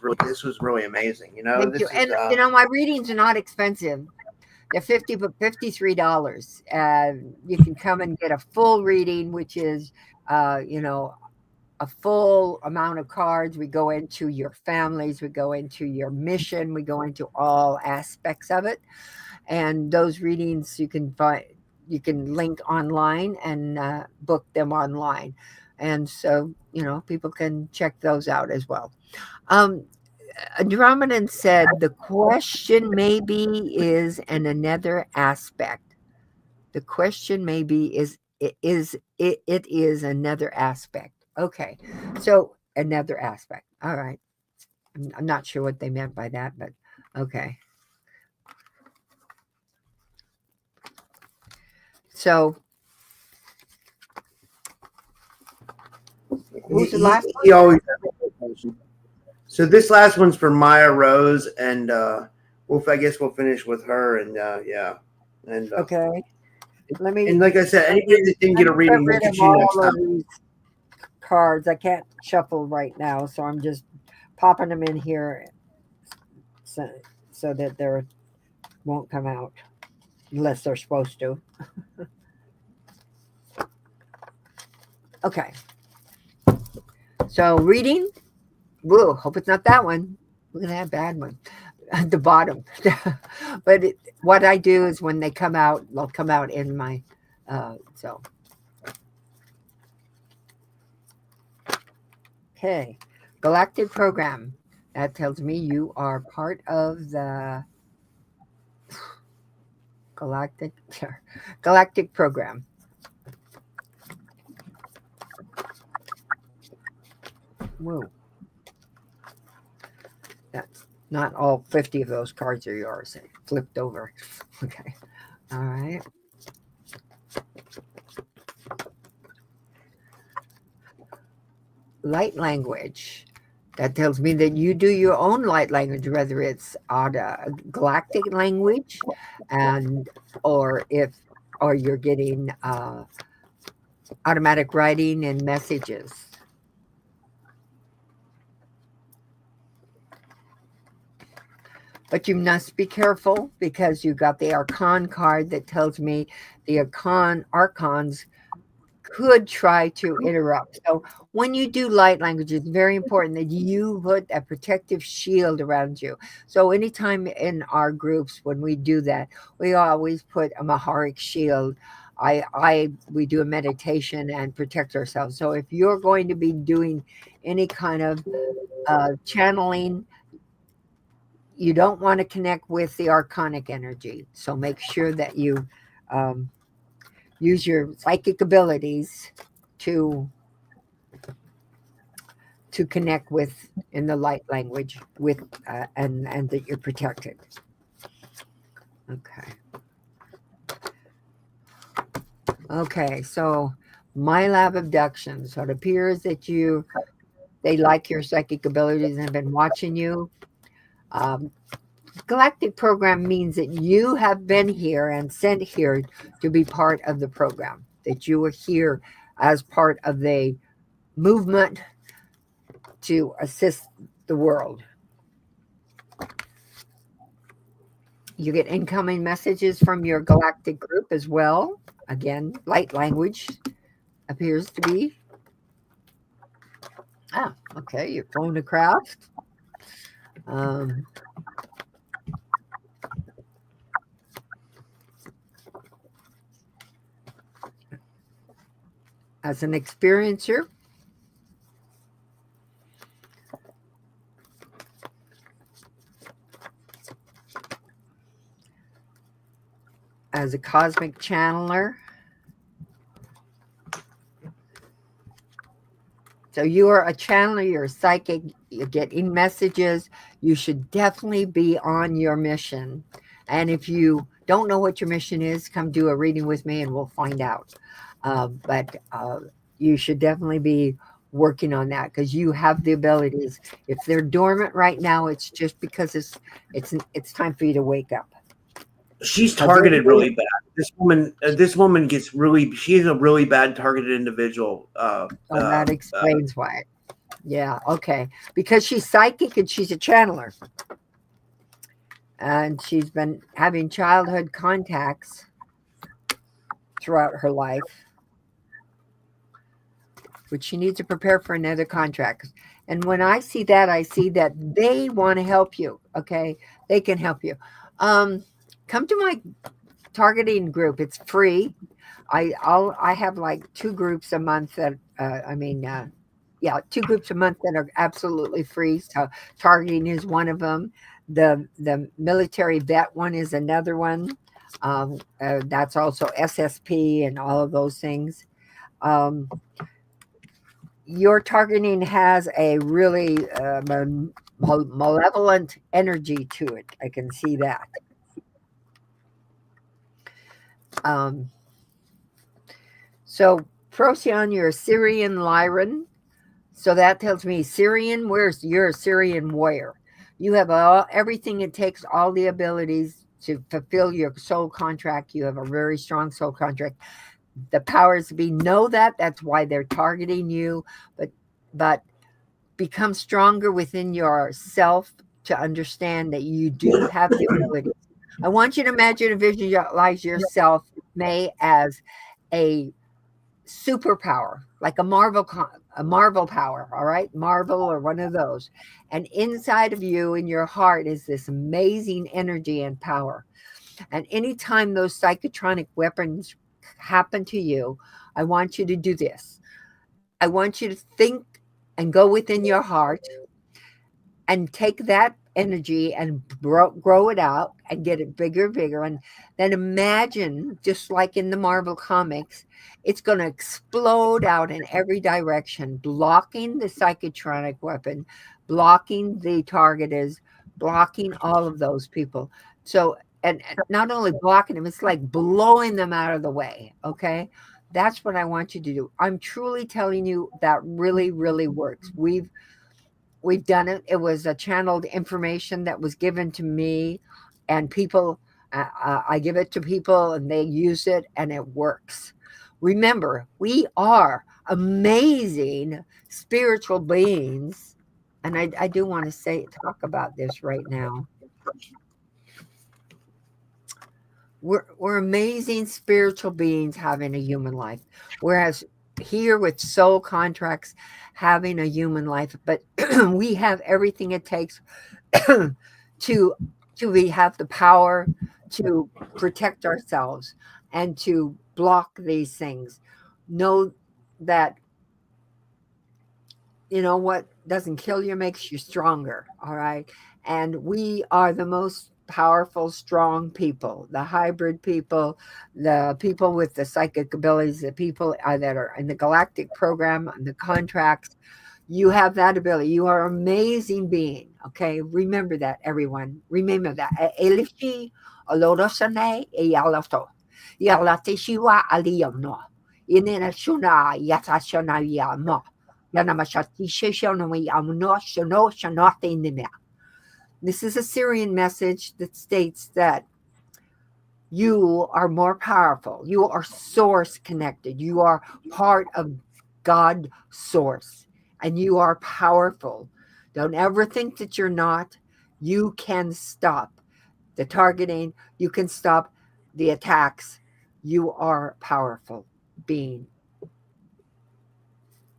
really amazing. You know, Thank you. And you know, my readings are not expensive. They're $53. You can come and get a full reading, which is, you know, a full amount of cards. We go into your families, we go into your mission, we go into all aspects of it. And those readings you can find, you can link online and book them online. And so, you know, people can check those out as well. Andromedan said the question maybe is in another aspect. The question maybe is it is another aspect. Okay, so another aspect. All right. I'm not sure what they meant by that, but okay. So who's the last one? He always has. So this last one's for Maya Rose, and I guess we'll finish with her, and yeah, and okay. Let me. And like I said, anybody that didn't get a reading, we'll get you next time. Cards I can't shuffle right now, so I'm just popping them in here, so that they won't come out unless they're supposed to. Okay. So reading. Whoa, hope it's not that one. Look at that bad one at the bottom. But what I do is when they come out, they'll come out in my so. Okay, Galactic Program. That tells me you are part of the Galactic Program. Whoa. That's not all 50 of those cards are yours. They flipped over. Okay. All right. Light language. That tells me that you do your own light language, whether it's galactic language, or you're getting automatic writing and messages. But you must be careful because you got the Archon card that tells me the Archons could try to interrupt. So when you do light language, it's very important that you put a protective shield around you. So anytime in our groups, when we do that, we always put a Maharic shield. We do a meditation and protect ourselves. So if you're going to be doing any kind of channeling, you don't want to connect with the archonic energy. So make sure that you use your psychic abilities to connect with in the light language with and that you're protected. Okay, so my lab abduction. So it appears that they like your psychic abilities and have been watching you. Galactic Program means that you have been here and sent here to be part of the program, that you are here as part of the movement to assist the world. You get incoming messages from your galactic group as well. Again, light language appears to be. Okay, you're flown across. As an experiencer, as a cosmic channeler. So you are a channeler, you're a psychic, you're getting messages. You should definitely be on your mission. And if you don't know what your mission is, come do a reading with me and we'll find out. But you should definitely be working on that because you have the abilities. If they're dormant right now, it's just because it's time for you to wake up. She's targeted really bad. This woman gets really. She's a really bad targeted individual. That explains why. Yeah. Okay. Because she's psychic and she's a channeler, and she's been having childhood contacts throughout her life, which she needs to prepare for another contract. And when I see that they want to help you. Okay, they can help you. Come to my targeting group. It's free. I have like 2 groups a month that 2 groups a month that are absolutely free. So targeting is one of them. The military vet one is another one. That's also SSP and all of those things. Your targeting has a really malevolent energy to it. I can see that. So Procyon, you're a Syrian Lyran. So that tells me Syrian, you're a Syrian warrior. You have everything it takes, all the abilities to fulfill your soul contract. You have a very strong soul contract. The powers to be know that. That's why they're targeting you. But become stronger within yourself to understand that you do have the ability. I want you to imagine and visualize yourself, May, as a superpower, like a Marvel power, all right? Marvel or one of those. And inside of you, in your heart, is this amazing energy and power. And anytime those psychotronic weapons happen to you, I want you to do this. I want you to think and go within your heart and take that energy and grow it out and get it bigger and bigger. And then imagine, just like in the Marvel comics, it's going to explode out in every direction, blocking the psychotronic weapon, blocking the targeters, blocking all of those people. So, and not only blocking them, it's like blowing them out of the way. Okay. That's what I want you to do. I'm truly telling you that really, really works. We've done it. It was a channeled information that was given to me, and people, I give it to people and they use it and it works. Remember, we are amazing spiritual beings. And I do want to talk about this right now. We're amazing spiritual beings having a human life. Whereas here with soul contracts, having a human life, but we have everything it takes to have the power to protect ourselves and to block these things. Know that, what doesn't kill you makes you stronger. All right. And we are the most powerful, strong people, the hybrid people, the people with the psychic abilities, the people that are in the galactic program and the contracts. You have that ability. You are an amazing being. Okay. Remember that, everyone. Remember that. Elishi olorosane eyalato. Yalate shiwa aliyono. Inena shuna yatashona yamo. Yanamashati sheshono yamuno shono shanote nina. This is a Syrian message that states that you are more powerful. You are source connected. You are part of God source. and you are powerful. Don't ever think that you're not. You can stop the targeting. You can stop the attacks. You are a powerful being.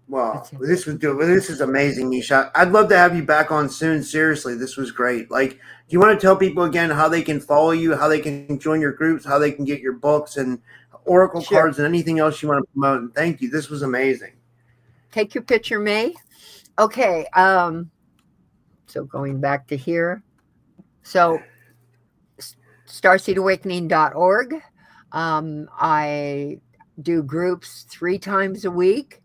Wow, this was good. This is amazing, Miesha. I'd love to have you back on soon. Seriously, this was great. Like, do you want to tell people again how they can follow you, how they can join your groups, how they can get your books and oracle cards and anything else you want to promote? And thank you. This was amazing. Take your picture, May. Okay. So going back to here. So starseedawakening.org. I do groups 3 times a week.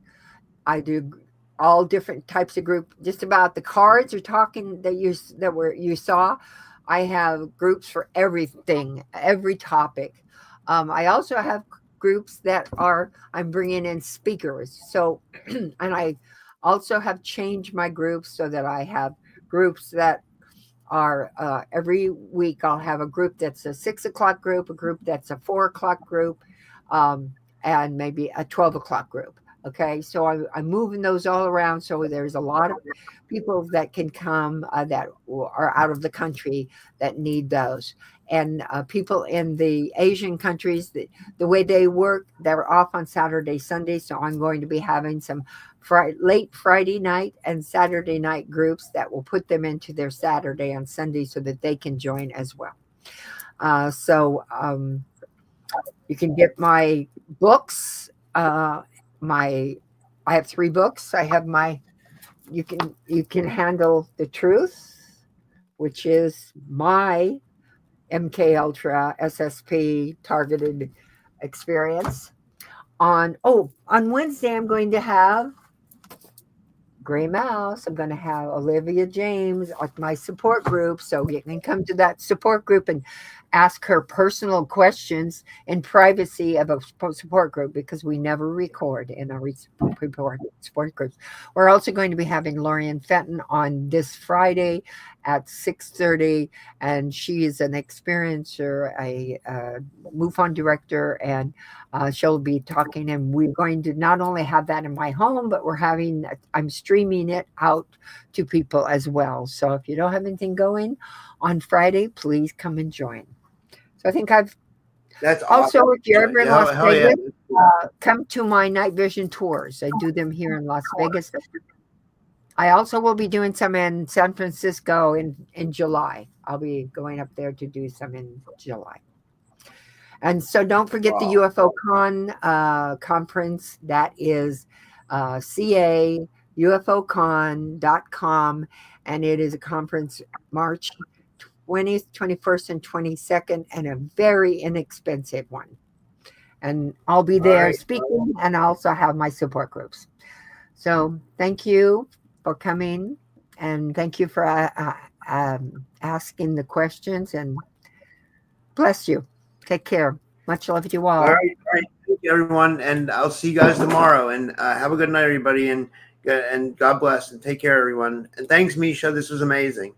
I do all different types of group. Just about the cards you're talking that you saw. I have groups for everything, every topic. I also have groups that I'm bringing in speakers. So, and I also have changed my groups so that I have groups that are every week. I'll have a group that's a 6 o'clock group, a group that's a 4 o'clock group, and maybe a 12 o'clock group. Okay, so I'm moving those all around. So there's a lot of people that can come that are out of the country that need those. And people in the Asian countries, the way they work, they're off on Saturday, Sunday. So I'm going to be having some late Friday night and Saturday night groups that will put them into their Saturday and Sunday so that they can join as well. You can get my books. I have 3 books. I have you can handle the truth, which is my MK Ultra SSP targeted experience. On Wednesday, I'm going to have Gray Mouse. I'm going to have Olivia James at my support group. So you can come to that support group and ask her personal questions in privacy of a support group, because we never record in our support groups. We're also going to be having Lorian Fenton on this Friday at 6:30, and she is an experiencer, a MUFON director, and she'll be talking, and we're going to not only have that in my home, but I'm streaming it out to people as well. So if you don't have anything going on Friday, please come and join. So I think That's also, awesome. if you're ever in Las Vegas, come to my night vision tours. I do them here in Las Vegas. I also will be doing some in San Francisco in July. I'll be going up there to do some in July. And so don't forget the UFO Con conference. That is caufocon.com. And it is a conference March 20th, 21st, and 22nd, and a very inexpensive one. And I'll be there speaking, and I also have my support groups. So thank you for coming, and thank you for asking the questions, and bless you. Take care. Much love to you all. All right. Thank you, everyone, and I'll see you guys tomorrow. And have a good night, everybody, and God bless, and take care, everyone. And thanks, Miesha. This was amazing.